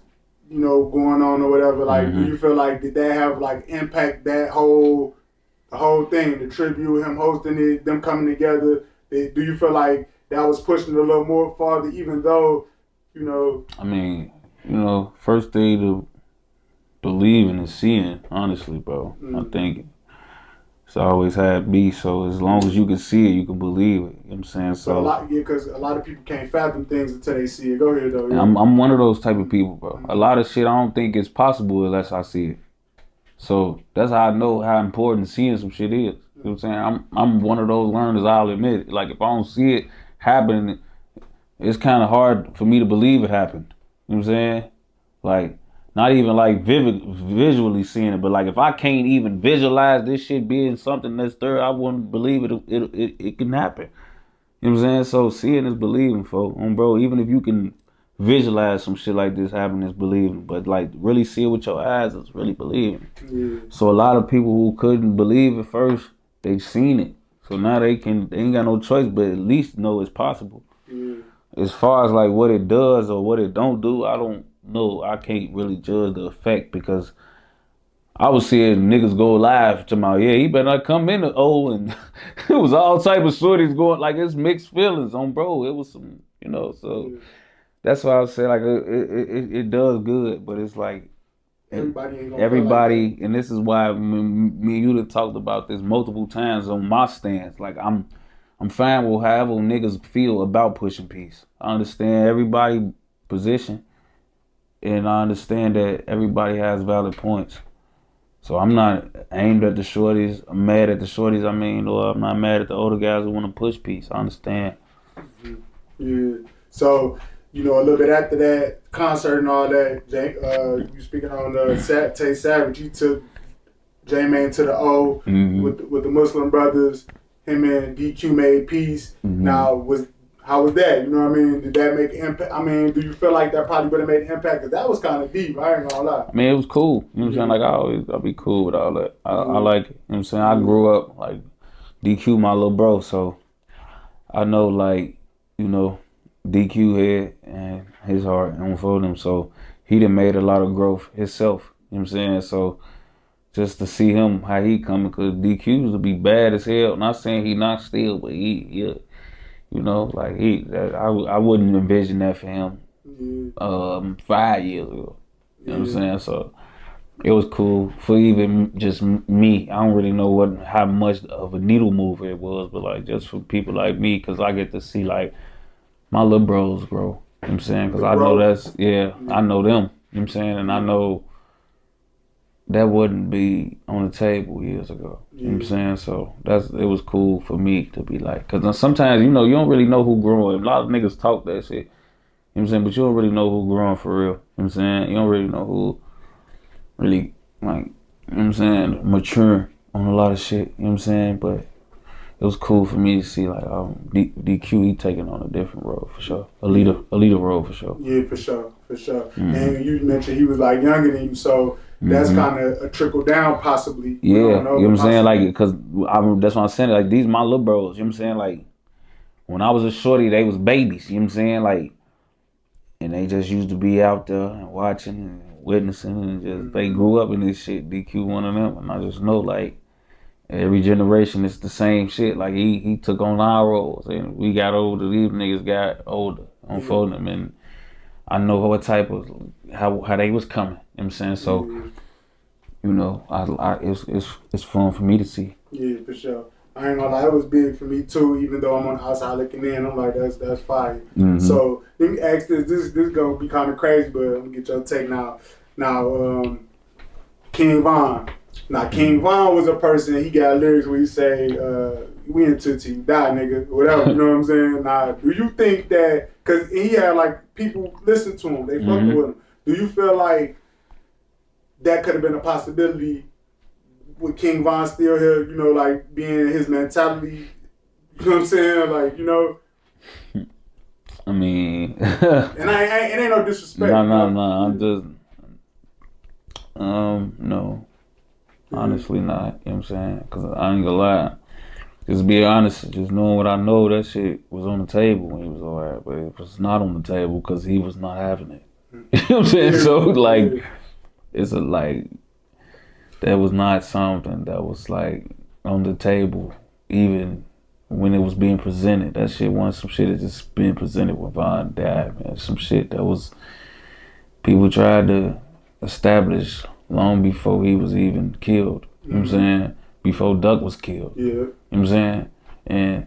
you know, going on or whatever, like, do you feel like, did that have like impact the whole thing, the tribute, him hosting it, them coming together? Do you feel like that was pushing it a little more farther, even though, you know? I mean, you know, first thing to believe in is seeing, honestly, bro. I think it's always had be, so as long as you can see it, you can believe it. You know what I'm saying? So because a lot of people can't fathom things until they see it. Go ahead, though. Yeah. I'm one of those type of people, bro. A lot of shit I don't think is possible unless I see it. So that's how I know how important seeing some shit is. You know what I'm saying? I'm one of those learners, I'll admit it. Like if I don't see it happening, it's kind of hard for me to believe it happened. You know what I'm saying? Like, not even like visually seeing it, but like if I can't even visualize this shit being something that's third, I wouldn't believe it can happen. You know what I'm saying? So seeing is believing, folks. Bro, even if you can visualize some shit like this happening, is believing. But like really see it with your eyes is really believing. Yeah. So a lot of people who couldn't believe at first, they've seen it. So now they ain't got no choice but at least know it's possible. Yeah. As far as like what it does or what it don't do, I don't know. I can't really judge the effect because I was seeing niggas go live to my, yeah, he better not come in the O, and it was all type of shorties going, like it's mixed feelings on bro. It was some, so that's why I was saying like it does good, but it's like everybody ain't gonna everybody, like and this is why me and you have talked about this multiple times on my stance. Like I'm fine with however niggas feel about pushing peace. I understand everybody's position, and I understand that everybody has valid points. So I'm not aimed at the shorties. I'm mad at the shorties. Or I'm not mad at the older guys who want to push peace. I understand. Yeah. So, a little bit after that concert and all that, you speaking on Tay Savage, he took J Mane to the O with the Muslim brothers. Him and DQ made peace. Now, how was that? You know what I mean? Did that make an impact? I mean, do you feel like that probably would have made an impact? Because that was kind of deep. I ain't gonna lie. I mean, it was cool. You know what I'm saying? Like, I'll be cool with all that. I like it. You know what I'm saying? I grew up, like, DQ my little bro, so I know, like, DQ head and his heart and for them. So he done made a lot of growth himself. You know what I'm saying? So just to see him, how he coming, because DQ used to be bad as hell. Not saying he not still, but I wouldn't envision that for him 5 years ago. You know what I'm saying? So it was cool for even just me. I don't really know how much of a needle mover it was, but like just for people like me, because I get to see like my little bros grow. You know what I'm saying? Because I know I know them. You know what I'm saying? And I know that wouldn't be on the table years ago. You know what I'm saying? So it was cool for me to be like, because sometimes, you don't really know who growing. A lot of niggas talk that shit. You know what I'm saying? But you don't really know who growing for real. You know what I'm saying? You don't really know who really, like, you know what I'm saying, mature on a lot of shit. You know what I'm saying? But it was cool for me to see, like, DQ, he taking on a different road for sure. A leader role for sure. Yeah, for sure. And you mentioned he was, like, younger than you, so that's kind of a trickle down possibly. Yeah, you know what I'm saying? Like, because that's what I'm saying. Like, these my little bros, you know what I'm saying? Like, when I was a shorty, they was babies, you know what I'm saying? Like, and they just used to be out there and watching and witnessing and just, they grew up in this shit. DQ one of them, and I just know, like, every generation it's the same shit. Like, he took on our roles, and we got older, these niggas got older on them, and I know what type of, how they was coming, you know what I'm saying? So, it's fun for me to see. Yeah, for sure. I ain't gonna lie, it was big for me too, even though I'm on the outside looking in. I'm like, that's fire. So let me ask this is gonna be kind of crazy, but I'm gonna get your take now. King Von. Now, King Von was a person, he got lyrics where he say, we into till you die, nigga, whatever, you know what I'm saying? Now, do you think that, because he had, like, people listen to him, they fucking with him. Do you feel like that could have been a possibility with King Von still here, like, being his mentality, you know what I'm saying? Like, I mean... and it ain't no disrespect. No, I'm just... no. Honestly not, you know what I'm saying? Because I ain't gonna lie. Just be honest, just knowing what I know, that shit was on the table when he was alright, but it was not on the table because he was not having it. You know what I'm saying? So, like, it's that was not something that was, like, on the table, even when it was being presented. That shit wasn't some shit that just being presented when Von died, man. Some shit that was, people tried to establish long before he was even killed. You know what I'm saying? Before Duck was killed. Yeah. You know what I'm saying?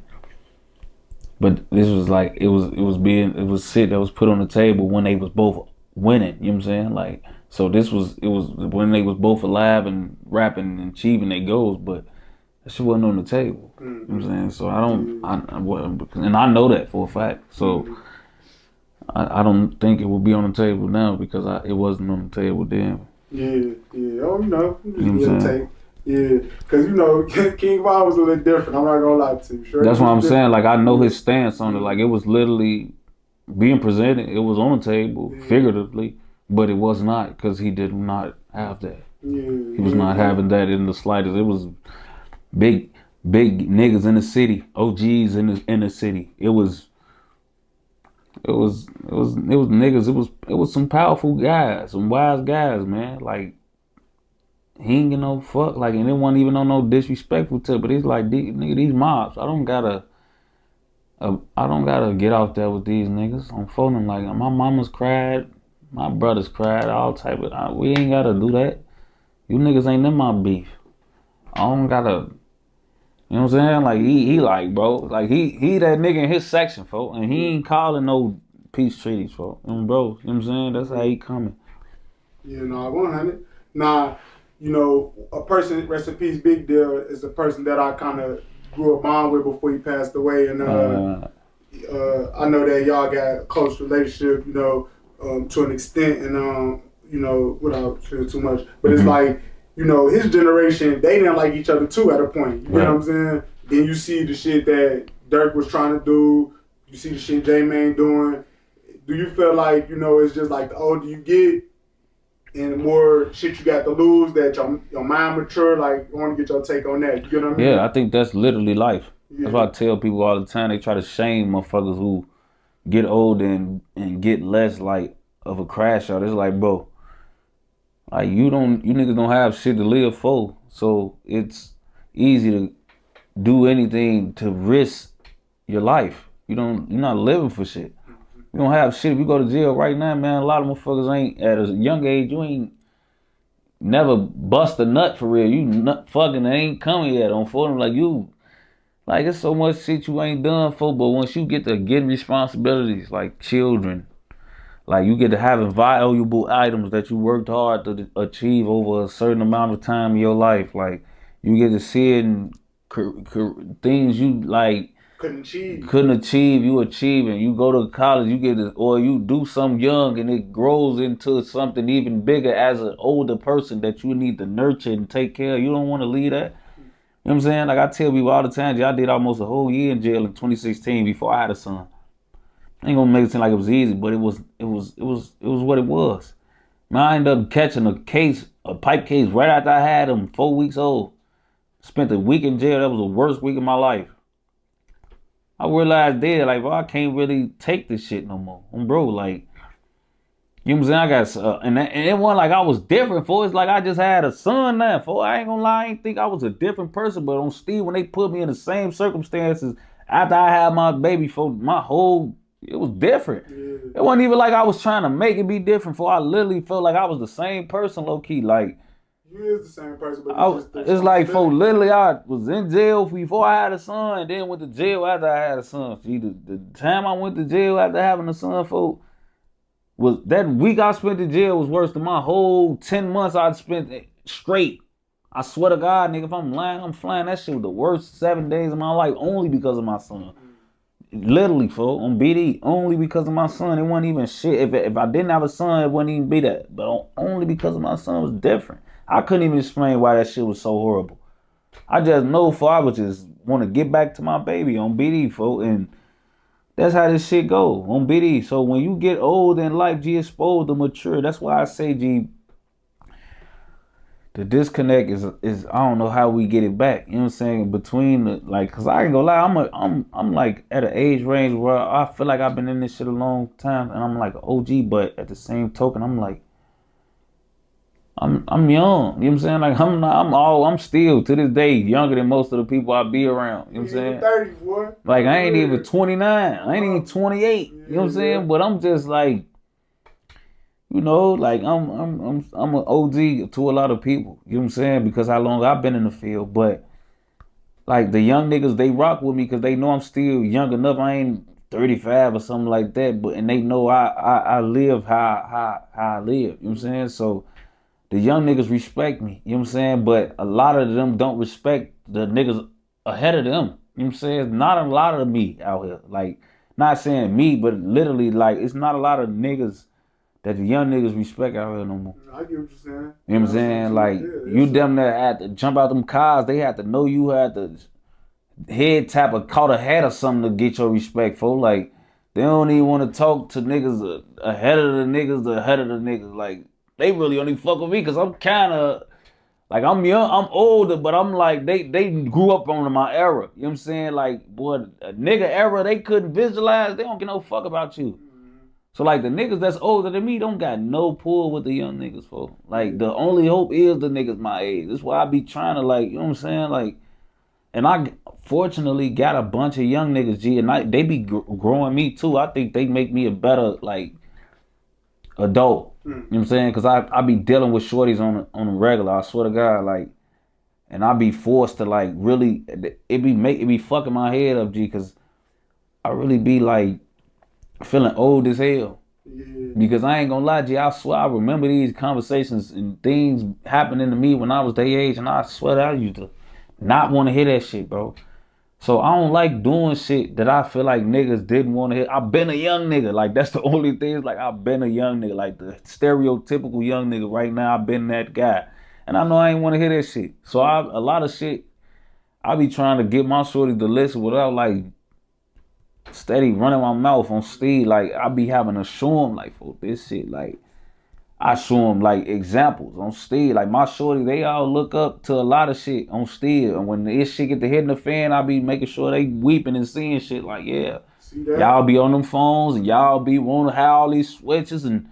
But this was like, it was shit that was put on the table when they was both winning. You know what I'm saying? Like, So it was when they was both alive and rapping and achieving their goals, but that shit wasn't on the table. You know what I'm saying? So and I know that for a fact. So I don't think it will be on the table now because it wasn't on the table then. Yeah. Oh, I'm just take. Yeah, because King Von was a little different. I'm not gonna lie to you. Sure, that's what I'm saying. Like I know his stance on it. Like it was literally being presented. It was on the table figuratively, but it was not because he did not have that. Yeah, he was not having that in the slightest. It was big niggas in the city, OGs in the city. It was niggas. It was some powerful guys, some wise guys, man. Like he ain't get no fuck. Like, and it wasn't even on no disrespectful tip. But it's like, nigga, these mobs. I don't gotta get out there with these niggas. I'm phoning like my mama's cried, my brothers cried, all type of. We ain't gotta do that. You niggas ain't in my beef. I don't gotta. You know what I'm saying? Like he like, bro, like he that nigga in his section, folks, and he ain't calling no peace treaties, folks. Bro, you know what I'm saying? That's how he coming. Yeah, 100. Nah, a person, rest in peace, Big Deal, is a person that I kind of grew up on with before he passed away, and I know that y'all got a close relationship, to an extent, and without sharing too much, but it's like. His generation, they didn't like each other too at a point. You know what I'm saying? Then you see the shit that Durk was trying to do. You see the shit J Mane doing. Do you feel like, it's just like the older you get and the more shit you got to lose that your mind mature? Like, I want to get your take on that. You know what I mean? Yeah, I think that's literally life. Yeah. That's why I tell people all the time. They try to shame motherfuckers who get older and get less like of a crash out. It's like, bro, like you niggas don't have shit to live for, so it's easy to do anything to risk your life. You're not living for shit. You don't have shit. If you go to jail right now, man, a lot of motherfuckers ain't at a young age. You ain't never bust a nut for real. You nut fucking ain't coming yet on for them. Like it's so much shit you ain't done for. But once you get to getting responsibilities like children. Like you get to having valuable items that you worked hard to achieve over a certain amount of time in your life. Like you get to see it in things you like couldn't achieve. You achieving. You go to college. You get to, or you do something young and it grows into something even bigger as an older person that you need to nurture and take care of. You don't want to leave that. You know what I'm saying? Like I tell people all the time, I did almost a whole year in jail in 2016 before I had a son. I ain't gonna make it seem like it was easy, but it was what it was. Man, I ended up catching a pipe case right after I had him, 4 weeks old. Spent a week in jail. That was the worst week of my life. I realized then, like, bro, I can't really take this shit no more. Bro, like, you know what I'm saying? I got, and it wasn't like I was different, for it's like I just had a son now, for I ain't gonna lie, I ain't think I was a different person, but on Steve, when they put me in the same circumstances after I had my baby, for my whole, it was different. Yeah. It wasn't even like I was trying to make it be different, for I literally felt like I was the same person, low key, like. You is the same person, but it's like, for literally, I was in jail before I had a son, and then went to jail after I had a son. See, the time I went to jail after having a son, for was that week I spent in jail was worse than my whole 10 months I'd spent straight. I swear to God, nigga, if I'm lying, I'm flying. That shit was the worst 7 days of my life, only because of my son. Literally, fool, on BD, only because of my son. It wasn't even shit. If I didn't have a son, it wouldn't even be that. But only because of my son was different. I couldn't even explain why that shit was so horrible. I just know, for I would just want to get back to my baby on BD, fool, and that's how this shit go on BD. So when you get old in life, G, exposed to mature. That's why I say, G, the disconnect is I don't know how we get it back. You know what I'm saying? Between the, like, cause I ain't gonna lie, I'm like at an age range where I feel like I've been in this shit a long time, and I'm like an OG, but at the same token, I'm like, I'm young. You know what I'm saying? Like I'm still to this day younger than most of the people I be around. You know what I'm saying? 30, boy. Like I ain't even 29. I ain't even 28. You know what I'm saying? But I'm just like, you know, like I'm an OG to a lot of people. You know what I'm saying? Because how long I've been in the field. But like the young niggas, they rock with me because they know I'm still young enough. I ain't 35 or something like that, but and they know I live how I live. You know what I'm saying? So the young niggas respect me. You know what I'm saying? But a lot of them don't respect the niggas ahead of them. You know what I'm saying? Not a lot of me out here. Like, not saying me, but literally, like, it's not a lot of niggas that the young niggas respect out here no more. I get what you're saying. You know what I'm saying? Like, you them that had to jump out them cars, they had to know you had to head tap or caught a hat or something to get your respect, for. Like, they don't even want to talk to niggas ahead of the niggas. Like, they really only fuck with me because I'm kind of, like, I'm young, I'm older, but I'm like, they grew up on my era. You know what I'm saying? Like, boy, a nigga era, they couldn't visualize, they don't give no fuck about you. So, like, the niggas that's older than me don't got no pull with the young niggas, for. Like, the only hope is the niggas my age. That's why I be trying to, like, you know what I'm saying? Like, and I fortunately got a bunch of young niggas, G, and they be growing me too. I think they make me a better, like, adult. You know what I'm saying? Because I be dealing with shorties on the regular. I swear to God, like, and I be forced to, like, really, it be fucking my head up, G, because I really be, like, feeling old as hell. Yeah. Because I ain't gonna lie, G, I swear I remember these conversations and things happening to me when I was their age, and I swear that I used to not want to hear that shit, bro. So I don't like doing shit that I feel like niggas didn't want to hear. I've been a young nigga. Like, that's the only thing. It's like, I've been a young nigga. Like, the stereotypical young nigga right now, I've been that guy. And I know I ain't want to hear that shit. So a lot of shit, I be trying to get my shorties to listen without, like, steady running my mouth on Steve. Like, I be having to show them, like, for this shit, like, I show them, like, examples on Steve. Like, my shorty, they all look up to a lot of shit on Steve. And when this shit get to hitting the fan, I be making sure they weeping and seeing shit. Like, yeah, y'all be on them phones and y'all be wanting to have all these switches and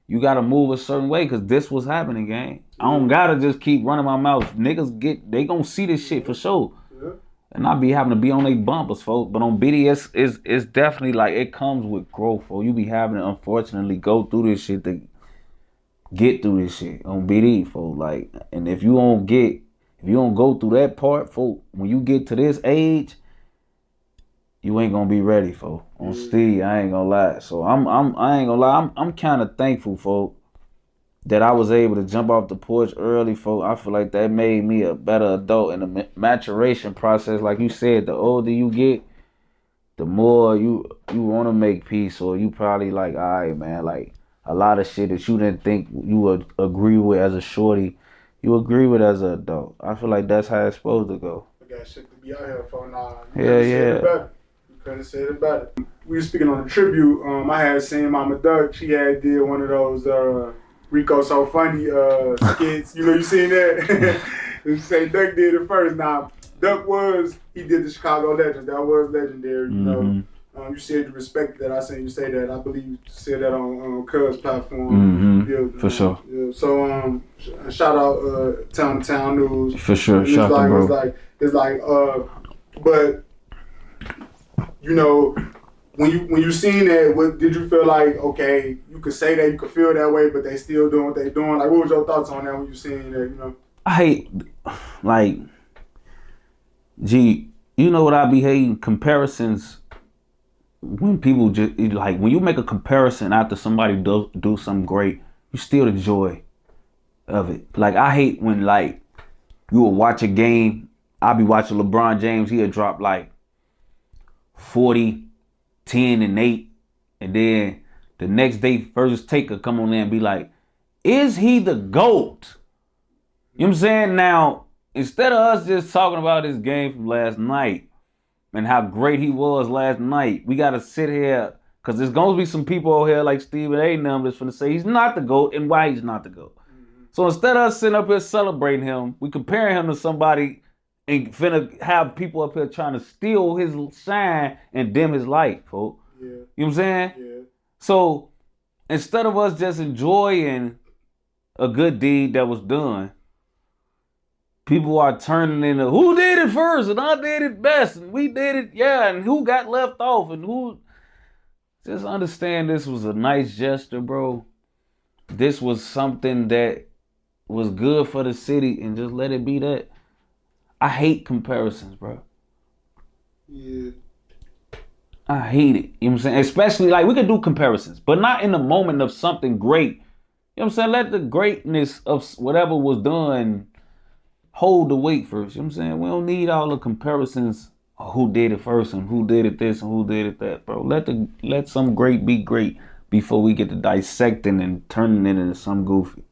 you got to move a certain way because this was happening, gang. I don't got to just keep running my mouth. Niggas they gonna see this shit for sure. Yeah. And I be having to be on they bumpers, folks. But on BDS, it's definitely, like, it comes with growth, folks. You be having to, unfortunately, go through this shit to get through this shit on BD, folks. Like, and if you don't go through that part, folks, when you get to this age, you ain't gonna be ready, folks. On Steve, I ain't gonna lie. So I ain't gonna lie. I'm kind of thankful, folks, that I was able to jump off the porch early, folks. I feel like that made me a better adult in the maturation process. Like you said, the older you get, the more you want to make peace, or you probably like, all right, man, like, a lot of shit that you didn't think you would agree with as a shorty, you agree with as an adult. I feel like that's how it's supposed to go. I got shit to be out here for now. Yeah. You couldn't say it better. We were speaking on the tribute. I had seen Mama Duck. She had did one of those Rico So Funny skits. You know, you seen that? You say Duck did it first. Now, Duck he did the Chicago Legends. That was legendary, you know. You said you respect that. I seen you say that. I believe you said that on Cuz platform. Yeah, for sure. Yeah. So shout out Town to Town News. For sure. Shout out, bro. It's like but you know, when you seen that, what did you feel like? Okay, you could say that, you could feel that way, but they still doing what they doing. Like, what was your thoughts on that when you seen that? You know, I hate, like, G, you know what I be hating? Comparisons. When people just, like, when you make a comparison after somebody do something great, you steal the joy of it. Like, I hate when, like, you will watch a game. I'll be watching LeBron James. He'll drop, like, 40, 10, and 8. And then the next day, First Taker come on there and be like, is he the GOAT? You know what I'm saying? Now, instead of us just talking about this game from last night, and how great he was last night, we got to sit here, because there's going to be some people out here like Stephen A. Numbers that's going to say he's not the GOAT and why he's not the GOAT. So instead of us sitting up here celebrating him, we comparing him to somebody and finna have people up here trying to steal his shine and dim his light, folks. Yeah. You know what I'm saying? Yeah. So instead of us just enjoying a good deed that was done, people are turning into who did it first and I did it best and we did it, and who got left off and who. Just understand this was a nice gesture, bro. This was something that was good for the city, and just let it be that. I hate comparisons, bro. Yeah. I hate it. You know what I'm saying? Especially like we could do comparisons, but not in the moment of something great. You know what I'm saying? Let the greatness of whatever was done hold the weight first. You know what I'm saying? We don't need all the comparisons of who did it first and who did it this and who did it that, bro. Let some great be great before we get to dissecting and turning it into some goofy.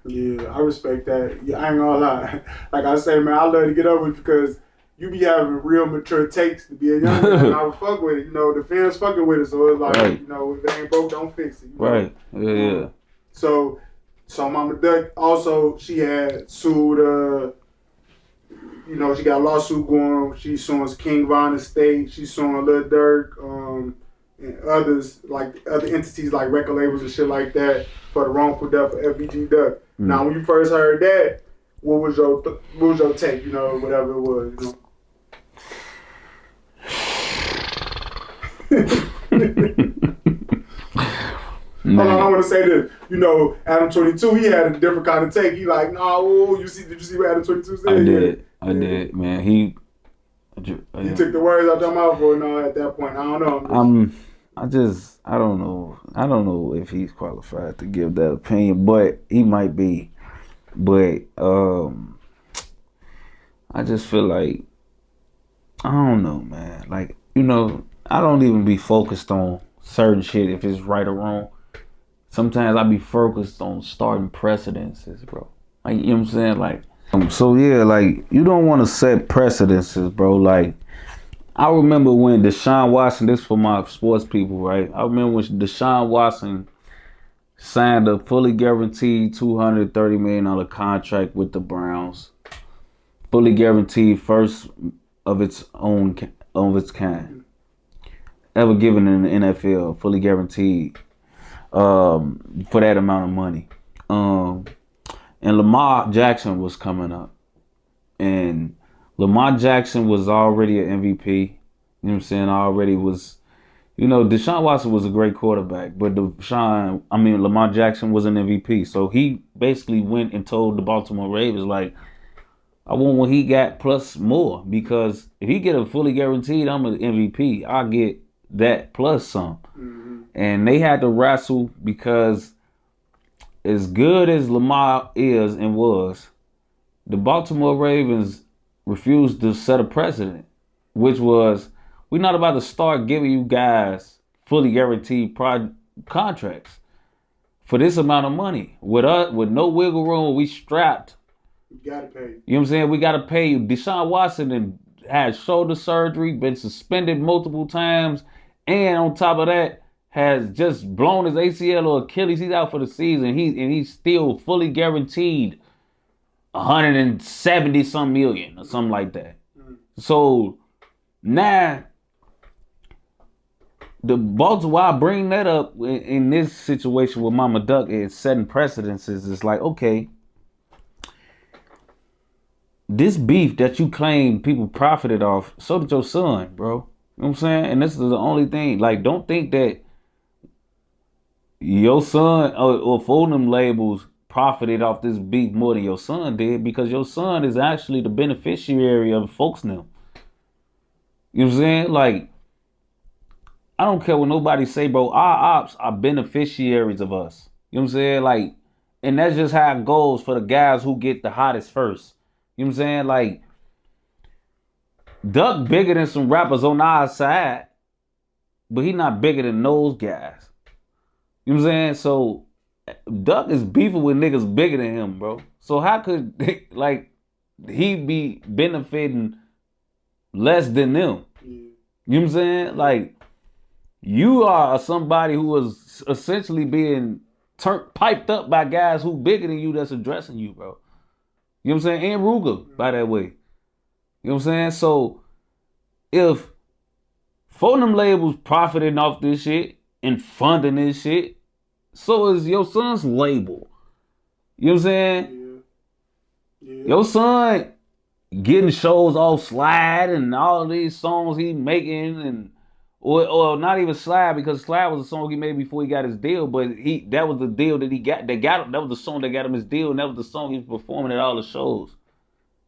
Yeah, I respect that. Yeah, I ain't gonna lie. Like I say, man, I love to get up with you because you be having real mature takes to be a young man, and I would fuck with it. You know, the fans fucking with it, so it's like, right. You know, if it ain't broke, don't fix it. You know? Right. Yeah. So Mama Duck also, she had sued, you know, she got a lawsuit going. She's suing King Von Estate. She's suing Lil Durk, and others, like other entities like record labels and shit like that for the wrongful death of FBG Duck. Now, when you first heard that, what was your take? You know, whatever it was, you know. Hold on, I want to say this. You know, Adam 22, he had a different kind of take. He like, no, did you see what Adam 22 said? I did, man. He took the words out your mouth for no at that point. I don't know. I don't know. I don't know if he's qualified to give that opinion, but he might be. But I just feel like, I don't know, man. Like, you know, I don't even be focused on certain shit if it's right or wrong. Sometimes I be focused on starting precedences, bro. Like, you know what I'm saying? Like, so yeah, like, you don't want to set precedences, bro. Like, I remember when Deshaun Watson, this for my sports people, right? I remember when Deshaun Watson signed a fully guaranteed $230 million contract with the Browns. Fully guaranteed, first of its kind ever given in the NFL, fully guaranteed for that amount of money. And Lamar Jackson was coming up. And Lamar Jackson was already an MVP. You know what I'm saying? Already was, you know, Deshaun Watson was a great quarterback, but Lamar Jackson was an MVP. So he basically went and told the Baltimore Ravens, like, I want what he got plus more, because if he get a fully guaranteed, I'm an MVP. I get that plus some. Mm-hmm. And they had to wrestle because as good as Lamar is and was, the Baltimore Ravens refused to set a precedent, which was, we're not about to start giving you guys fully guaranteed contracts for this amount of money. With no wiggle room, we strapped. You gotta pay. You know what I'm saying? We gotta pay you. Deshaun Watson had shoulder surgery, been suspended multiple times, and on top of that, has just blown his ACL or Achilles. He's out for the season. He's still fully guaranteed 170 some million or something like that. Mm. So now the Baltimore, I bring that up in this situation with Mama Duck is setting precedences. It's like, okay, this beef that you claim people profited off, so did your son, bro. You know what I'm saying? And this is the only thing. Like, don't think that your son or four of them labels profited off this beef more than your son did, because your son is actually the beneficiary of folks now. You know what I'm saying? Like, I don't care what nobody say, bro. Our ops are beneficiaries of us. You know what I'm saying? Like, and that's just how it goes for the guys who get the hottest first. You know what I'm saying? Like, Duck bigger than some rappers on our side, but he not bigger than those guys. You know what I'm saying? So Duck is beefing with niggas bigger than him, bro. So how could, like, he be benefiting less than them? You know what I'm saying? Like, you are somebody who is essentially being piped up by guys who bigger than you that's addressing you, bro. You know what I'm saying? And Ruger, by that way. You know what I'm saying? So, if four of them labels profiting off this shit and funding this shit, so is your son's label. You know what I'm saying? Yeah. Your son getting shows off Slide and all of these songs he making, and or not even Slide, because Slide was a song he made before he got his deal, but that was the deal that he got. That was the song that got him his deal, and that was the song he was performing at all the shows.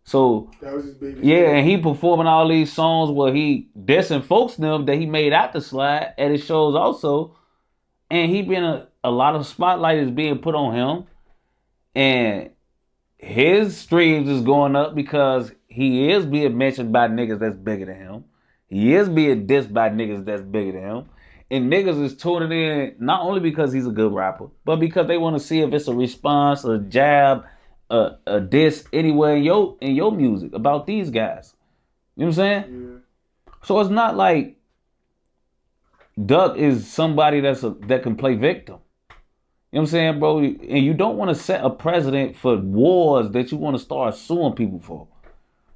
So that was his biggest yeah, thing. and he performing all these songs where he dissing folks them that he made out the slide at his shows also. And he been a lot of spotlight is being put on him. And his streams is going up because he is being mentioned by niggas that's bigger than him. He is being dissed by niggas that's bigger than him. And niggas is tuning in not only because he's a good rapper, but because they want to see if it's a response, a jab, a diss anywhere in your music about these guys. You know what I'm saying? Yeah. So it's not like Duck is somebody that can play victim. You know what I'm saying, bro? And you don't want to set a precedent for wars that you want to start suing people for.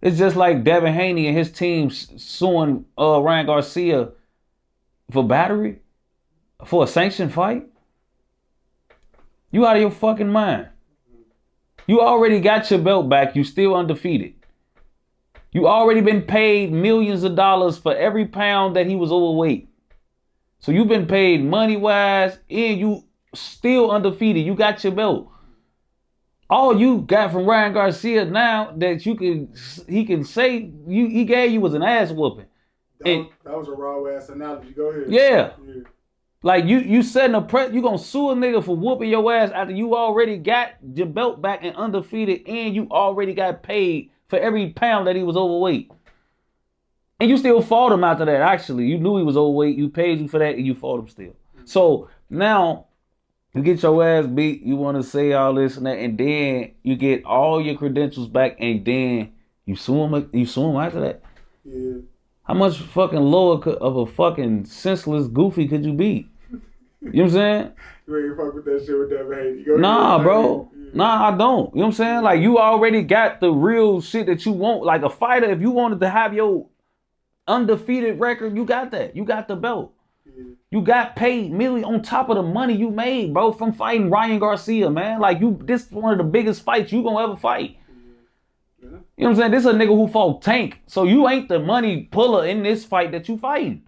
It's just like Devin Haney and his team suing Ryan Garcia for battery, for a sanctioned fight. You out of your fucking mind. You already got your belt back. You still undefeated. You already been paid millions of dollars for every pound that he was overweight. So you've been paid money-wise and you still undefeated. You got your belt. All you got from Ryan Garcia now that he can say he gave you was an ass whooping. That was a raw ass analogy. Go ahead. Yeah. Like you setting you gonna sue a nigga for whooping your ass after you already got your belt back and undefeated and you already got paid for every pound that he was overweight. And you still fought him after that, actually. You knew he was overweight. You paid you for that and you fought him still. So now you get your ass beat. You want to say all this and that. And then you get all your credentials back and then you sue him. You sue him after that. Yeah. How much fucking lower of a fucking senseless goofy could you be? You know what I'm saying? You ain't fuck with that shit with Devin Haney. Nah, bro. Yeah. Nah, I don't. You know what I'm saying? Like, you already got the real shit that you want. Like, a fighter, if you wanted to have your undefeated record, you got that. You got the belt. Yeah. You got paid million on top of the money you made, bro, from fighting Ryan Garcia, man. Like, this is one of the biggest fights you gonna ever fight. Yeah. You know what I'm saying? This is a nigga who fought Tank. So you ain't the money puller in this fight that you fighting.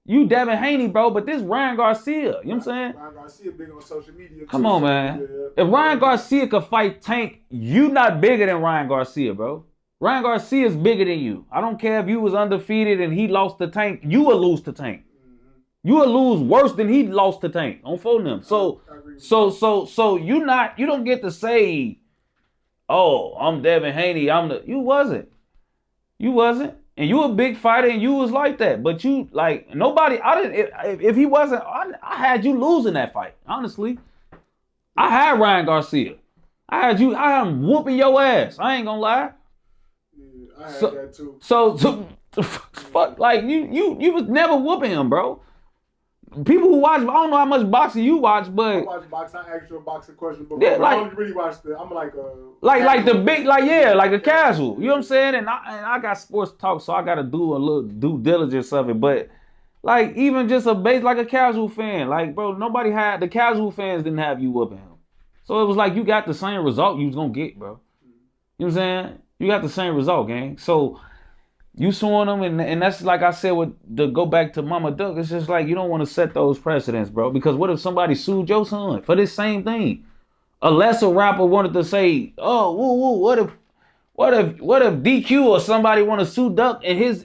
You Devin Haney, bro, but this Ryan Garcia. You know what I'm saying? Ryan Garcia big on social media too. Come on, man. Yeah. If Ryan Garcia could fight Tank, you not bigger than Ryan Garcia, bro. Ryan Garcia is bigger than you. I don't care if you was undefeated and he lost to Tank. You will lose to Tank. Mm-hmm. You will lose worse than he lost to Tank on phone them. So you don't get to say, oh, I'm Devin Haney. You wasn't. And you a big fighter and you was like that. But you, like, nobody, if he wasn't, I had you losing that fight, honestly. I had Ryan Garcia. I had him whooping your ass. I ain't gonna lie. Yeah, I had that too. So fuck, like, you was never whooping him, bro. People who watch, I don't know how much boxing you watch, but I watch boxing, actual boxing question before. Yeah, I don't really watch I'm like the big, like a casual. You know what I'm saying? And I got sports talk, so I gotta do a little due diligence of it. But like, even just like a casual fan, like, bro, the casual fans didn't have you whooping him. So it was like you got the same result you was gonna get, bro. You know what I'm saying? You got the same result, gang. So you suing them, and that's like I said, to go back to Mama Duck, it's just like you don't want to set those precedents, bro. Because what if somebody sued your son for this same thing? A lesser rapper wanted to say, oh, woo, what if DQ or somebody want to sue Duck in his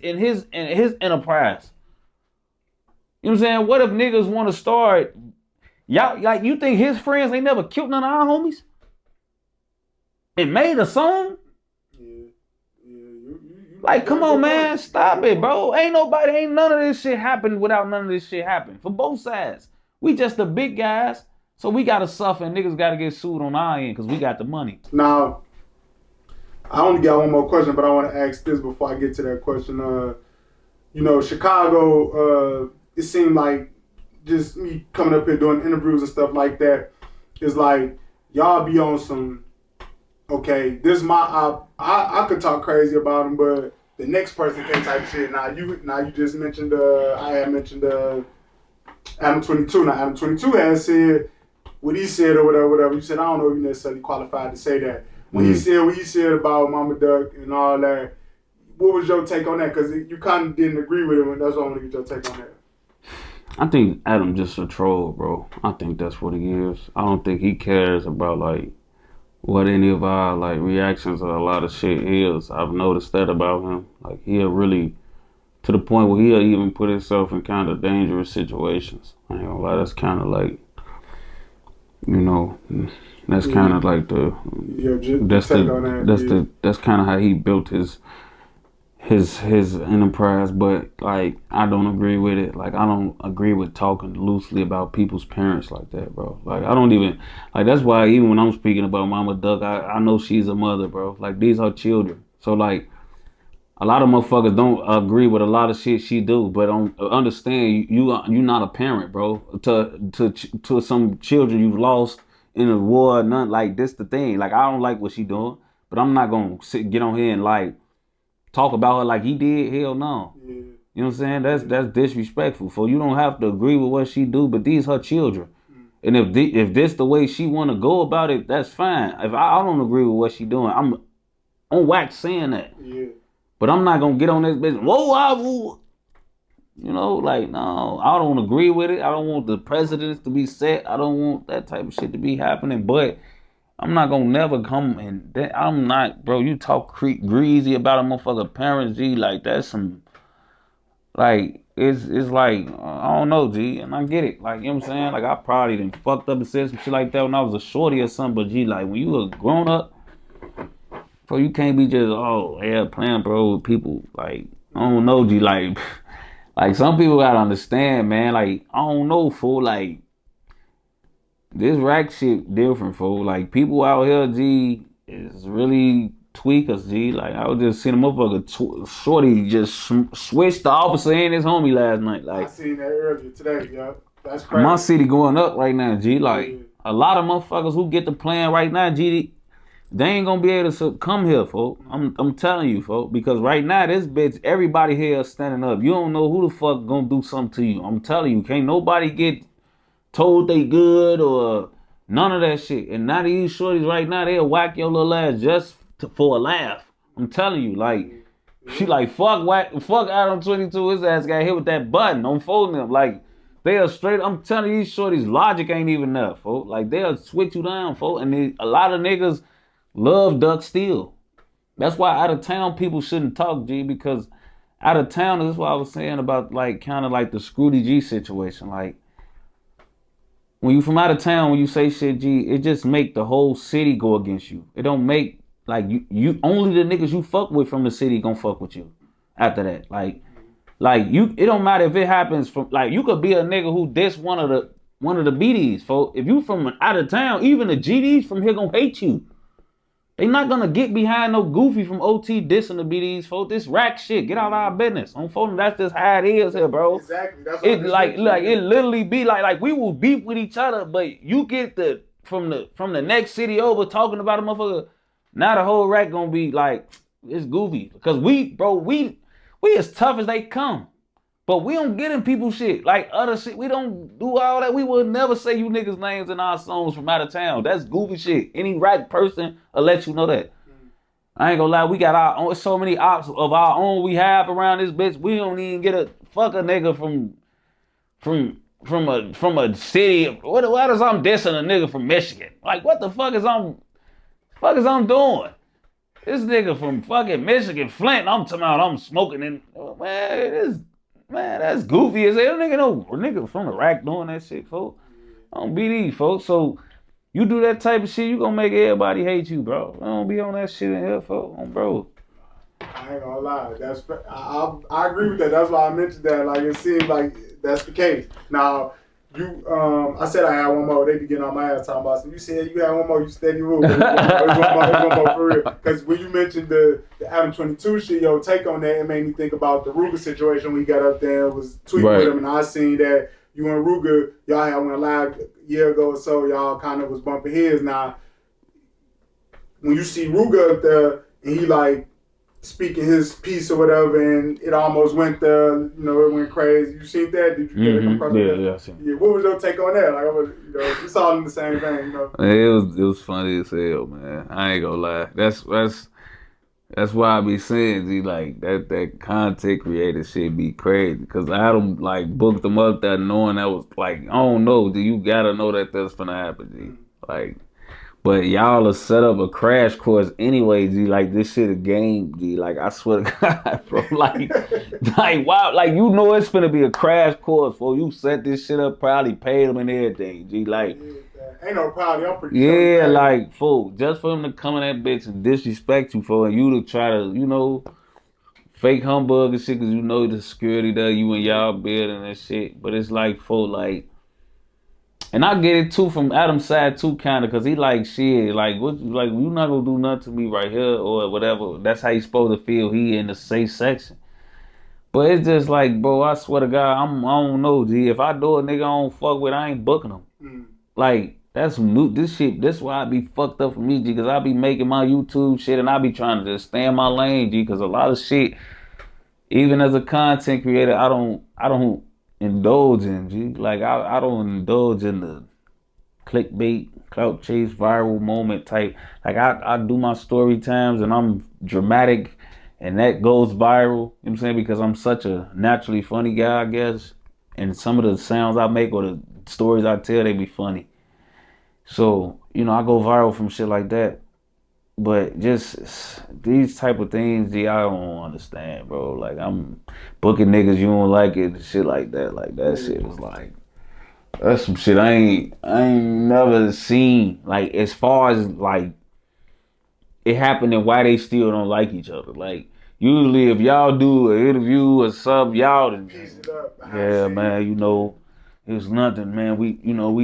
enterprise? You know what I'm saying? What if niggas want to start, y'all, like, you think his friends ain't never killed none of our homies? And made a song? Like, come on, man, stop it, bro. Ain't none of this shit happen without none of this shit happen. For both sides. We just the big guys, so we gotta suffer and niggas gotta get sued on our end because we got the money. Now, I only got one more question, but I want to ask this before I get to that question. Chicago, it seemed like just me coming up here doing interviews and stuff like that is like, y'all be on some, okay, this is my I could talk crazy about him, but the next person can type shit. Now you just mentioned I had mentioned Adam 22. Now Adam 22 has said what he said or whatever. You said I don't know if you necessarily qualified to say that. When he said what he said about Mama Duck and all that, what was your take on that? Because you kind of didn't agree with him, and that's why I want to get your take on that. I think Adam just a troll, bro. I think that's what he is. I don't think he cares about, like, what any of our like reactions or a lot of shit is. I've noticed that about him. Like he'll really to the point where he'll even put himself in kind of dangerous situations. I ain't gonna lie, that's kind of like, you know, that's kind of like the that's kind of how he built his enterprise. But like I don't agree with it. Like I don't agree with talking loosely about people's parents like that, bro. Like I don't even like that's why even when I'm speaking about Mama Duck, I know she's a mother, bro. Like these are children. So like a lot of motherfuckers don't agree with a lot of shit she do, but understand you not a parent, bro. To some children you've lost in a war, nothing like this. The thing, like I don't like what she doing, but I'm not gonna get on here and like talk about her like he did. Hell no. Yeah. You know what I'm saying? That's disrespectful. For you don't have to agree with what she do, but these her children. And if this the way she want to go about it, that's fine. If I don't agree with what she doing, I'm on wax saying that. Yeah. But I'm not gonna get on this bitch. Whoa, you know, like no, I don't agree with it. I don't want the presidents to be set. I don't want that type of shit to be happening. But I'm not gonna never come and I'm not, bro. You talk greasy about a motherfucker parents, G. Like that's some, like it's like I don't know, G. And I get it. Like you know what I'm saying. Like I probably done fucked up and said some shit like that when I was a shorty or something. But G, like when you a grown up. So you can't be just playing bro with people like I don't know G like some people gotta understand man like I don't know fool like this rack shit different fool like people out here G is really tweakers G like I was just seeing a motherfucker shorty just switch the officer and his homie last night like I seen that earlier today yeah that's crazy. My city going up right now G like a lot of motherfuckers who get the plan right now G. They ain't gonna be able to come here, folks. I'm telling you, folks. Because right now, this bitch, everybody here is standing up. You don't know who the fuck gonna do something to you. I'm telling you, can't nobody get told they good or none of that shit. And now these shorties right now, they'll whack your little ass just for a laugh. I'm telling you, like, she like, fuck Adam 22, his ass got hit with that button. I'm folding him. Like, they'll straight, I'm telling you, these shorties, logic ain't even enough, folks. Like, they'll switch you down, folks. And a lot of niggas love Duck still. That's why out of town people shouldn't talk, G, because out of town, this is what I was saying about like kind of like the Scrooty G situation. Like when you from out of town, when you say shit, G, it just make the whole city go against you. It don't make like you only the niggas you fuck with from the city gonna fuck with you after that. Like you, it don't matter if it happens from like you could be a nigga who diss one of the BDs, folks. If you from out of town, even the GDs from here gonna hate you. They not gonna get behind no goofy from OT dissing the BDs, folks. This rack shit, get out of our business. On phone, that's just how it is here, bro. Exactly. That's what it like it literally be like we will beef with each other, but you get from the next city over talking about a motherfucker. Now the whole rack gonna be like it's goofy because we as tough as they come. But we don't get in people's shit. Like other shit, we don't do all that. We would never say you niggas' names in our songs from out of town. That's goofy shit. Any right person will let you know that. I ain't gonna lie, we got our own, so many ops of our own we have around this bitch. We don't even get a fuck a nigga from a city. What is I'm dissing a nigga from Michigan? Like what the fuck is I'm doing? This nigga from fucking Michigan, Flint, I'm talking about I'm smoking in Man, that's goofy as hell. Nigga from the rack doing that shit, folks. I don't be these, folks. So you do that type of shit, you gonna make everybody hate you, bro. I don't be on that shit in here, folks. Bro. I ain't gonna lie. I agree with that. That's why I mentioned that. Like it seems like that's the case. Now you I said I had one more. They be getting on my ass talking about some. You said you had one more. You steady rule. It's one more for real. Because when you mentioned the Adam 22 shit, your take on that, it made me think about the Ruger situation. We got up there, was tweeting with him, and I seen that you and Ruger, y'all had went live a year ago or so. Y'all kind of was bumping heads. Now, when you see Ruger up there and he like speaking his piece or whatever, and it almost went there, you know, it went crazy. You seen that? Did you get it across? Yeah, I seen it. Yeah, what was your take on that? Like, it's all in the same vein, you know. It was funny as hell, man. I ain't gonna lie. That's why I be saying, G, like that content creator shit be crazy. Cause Adam like booked them up there knowing that was like, I don't know, you gotta know that that's gonna happen, G. Like, But y'all will set up a crash course anyway, G. Like this shit a game, G. Like I swear to God, bro. Like wow, like you know it's finna be a crash course, for you set this shit up, probably paid them and everything, G. Like ain't no probably, I'm pretty yeah, sure. like fool, just for him to come in that bitch and disrespect you for, and you to try to, you know, fake humbug and shit, cause you know the security there, you and y'all building and shit. But it's like fool, like. And I get it too from Adam's side too, kinda, cause he like shit, like what, like you not gonna do nothing to me right here or whatever. That's how you supposed to feel. He in the safe section, but it's just like, bro, I swear to God, I don't know, G. If I do a nigga I don't fuck with, I ain't booking him. Like that's new. This shit, this why I be fucked up for me, G. Cause I be making my YouTube shit and I be trying to just stay in my lane, G. Cause a lot of shit, even as a content creator, I don't indulge in, G. Like I don't indulge in the clickbait, clout chase, viral moment type. Like I do my story times and I'm dramatic and that goes viral. You know what I'm saying? Because I'm such a naturally funny guy, I guess. And some of the sounds I make or the stories I tell, they be funny. So, you know, I go viral from shit like that. But just these type of things, G, I don't understand, bro. Like I'm booking niggas you don't like it, shit like that. Like that shit is like that's some shit I ain't never seen. Like as far as like it happened and why they still don't like each other. Like usually if y'all do an interview or something, y'all Piece it up. yeah, man, you know, it was nothing, man. We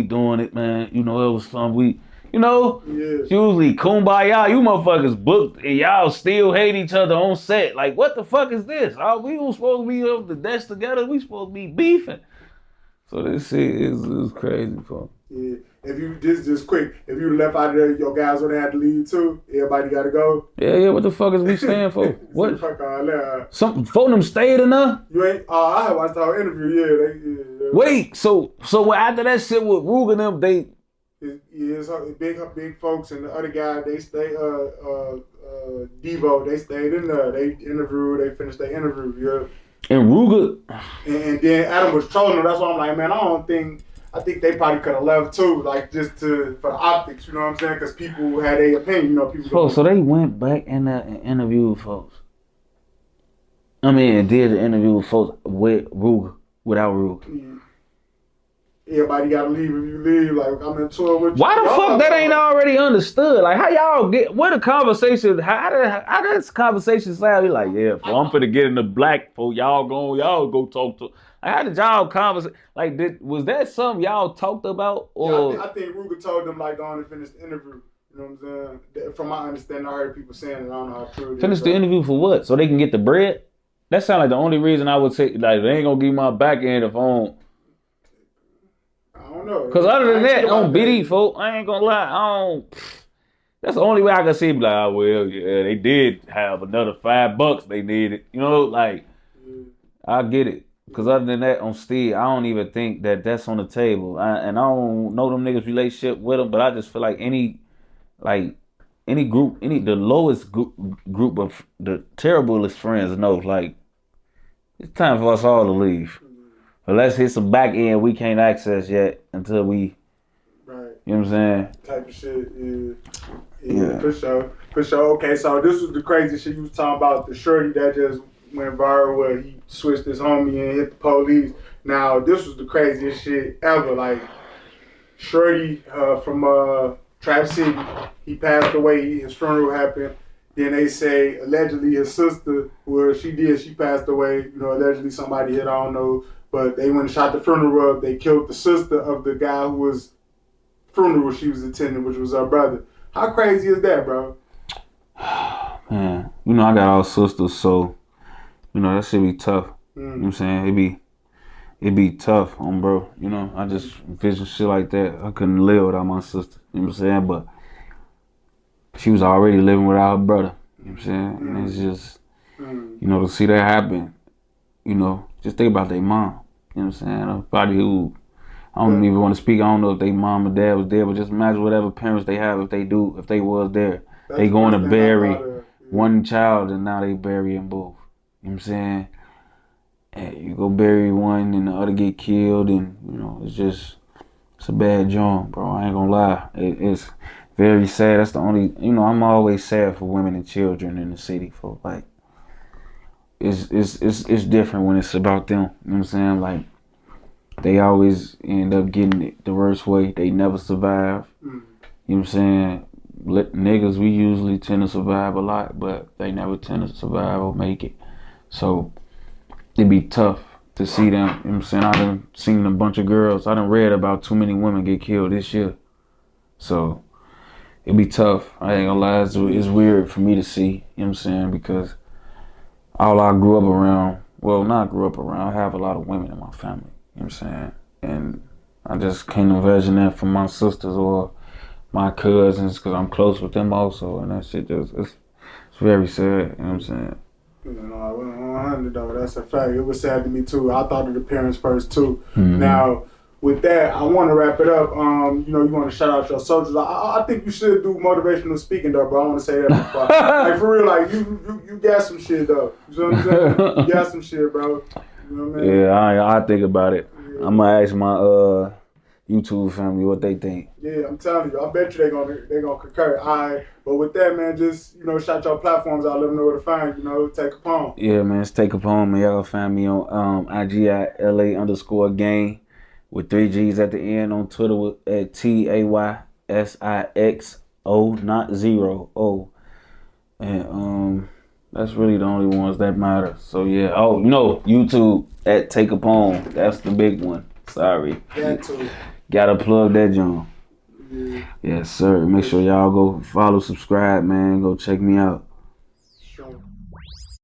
doing it, man. You know, it was something it's usually kumbaya. You motherfuckers booked and y'all still hate each other on set. Like, what the fuck is this? Oh, we was supposed to be up the desk together. We supposed to be beefing. So this shit is crazy, bro. Yeah. If you just quick, if you left out there, your guys would have to leave too. Everybody gotta go. Yeah. What the fuck is we staying for? What? Fuck all that. Some phone them stayed enough? You ain't. I have watched the whole interview. Yeah. Wait. So after that shit with Rug and them, they. It's big folks and the other guy. They stay. Devo. They stayed in there. They interviewed. They finished their interview. Yeah. And Ruger. And then Adam was trolling them. That's why I'm like, man, I think they probably could have left too, like just for the optics, you know what I'm saying? Because people had their opinion, you know. People. So they went back and interviewed folks. I mean, did the interview with folks with Ruger, without Ruger. Yeah. Everybody gotta leave if you leave. Like I'm in tour with you. Why the fuck that ain't already understood? Like how y'all get what a conversation? How does conversation sound? You like, yeah, I'm finna get in the black for y'all go talk to. Like, how did y'all converse? Like, was that something y'all talked about? Or yeah, I think Ruger told them like go on and finish the interview. You know what I'm saying? From my understanding, I heard people saying it. I don't know how true it is. Finish the interview for what? So they can get the bread? That sounds like the only reason I would say like they ain't gonna give my back end if I don't. I don't know. Cause other than that, on BD, folk, I ain't gonna lie, I don't. That's the only way I can see. Like, oh, well, yeah, they did have another $5 they needed. You know, like I get it. Cause other than that, on Steve, I don't even think that that's on the table. And I don't know them niggas' relationship with them, but I just feel like any group, the lowest group of the terriblest friends knows, like it's time for us all to leave. But let's hit some back end we can't access yet until we, right. You know what I'm saying? Type of shit, yeah. For sure. Okay, so this was the crazy shit you was talking about, the shorty that just went viral where he switched his homie and hit the police. Now, this was the craziest shit ever. Like, shorty from Trap City, he passed away, his funeral happened. Then they say, allegedly, his sister, she passed away. You know, allegedly somebody hit, I don't know. But they went and shot the funeral up. They killed the sister of the guy who was funeral she was attending, which was her brother. How crazy is that, bro? Man, you know I got all sisters, so you know that shit be tough. You know what I'm saying? It be tough on bro. You know, I just envision shit like that. I couldn't live without my sister. You know what I'm saying? But she was already living without her brother. You know what I'm saying? And it's just, you know, to see that happen, you know, just think about their mom. You know what I'm saying? Everybody who, I don't even want to speak. I don't know if their mom or dad was there, but just imagine whatever parents they have if they was there. That's they going to bury one child and now they burying both. You know what I'm saying? And you go bury one and the other get killed and, you know, it's a bad job, bro. I ain't gonna lie. It's Very sad. That's the only, I'm always sad for women and children in the city. For like, it's different when it's about them. You know what I'm saying? Like, they always end up getting it the worst way. They never survive. You know what I'm saying? Niggas, we usually tend to survive a lot, but they never tend to survive or make it. So it'd be tough to see them. You know what I'm saying? I done seen a bunch of girls. I done read about too many women get killed this year. So it'd be tough. I ain't gonna lie. It's weird for me to see. You know what I'm saying? Because all I grew up around, well, not grew up around, I have a lot of women in my family. You know what I'm saying? And I just can't imagine that for my sisters or my cousins, because I'm close with them also. And that shit just, it's very sad. You know what I'm saying? You know, 100 though. That's a fact. It was sad to me too. I thought of the parents first too. Now, with that, I want to wrap it up. You want to shout out your soldiers. I think you should do motivational speaking though, bro. I want to say that before. Like for real, like you got some shit though. You know what I'm saying? You got some shit, bro. You know what I mean? Yeah, I think about it. Yeah. I'm gonna ask my YouTube family what they think. Yeah, I'm telling you, I bet you they gonna concur. All right, but with that, man, just shout your platforms out, let them know where to find you. Tay Capone. Yeah, man, it's Tay Capone, man. Y'all find me on IG@LA_gang with 3 G's at the end, on Twitter at TAYSIXO, not 0O, and that's really the only ones that matter. So yeah, YouTube at Tay Capone. That's the big one. Sorry. Gotta plug that joint. Yeah. Yes, sir. Make sure y'all go follow, subscribe, man. Go check me out.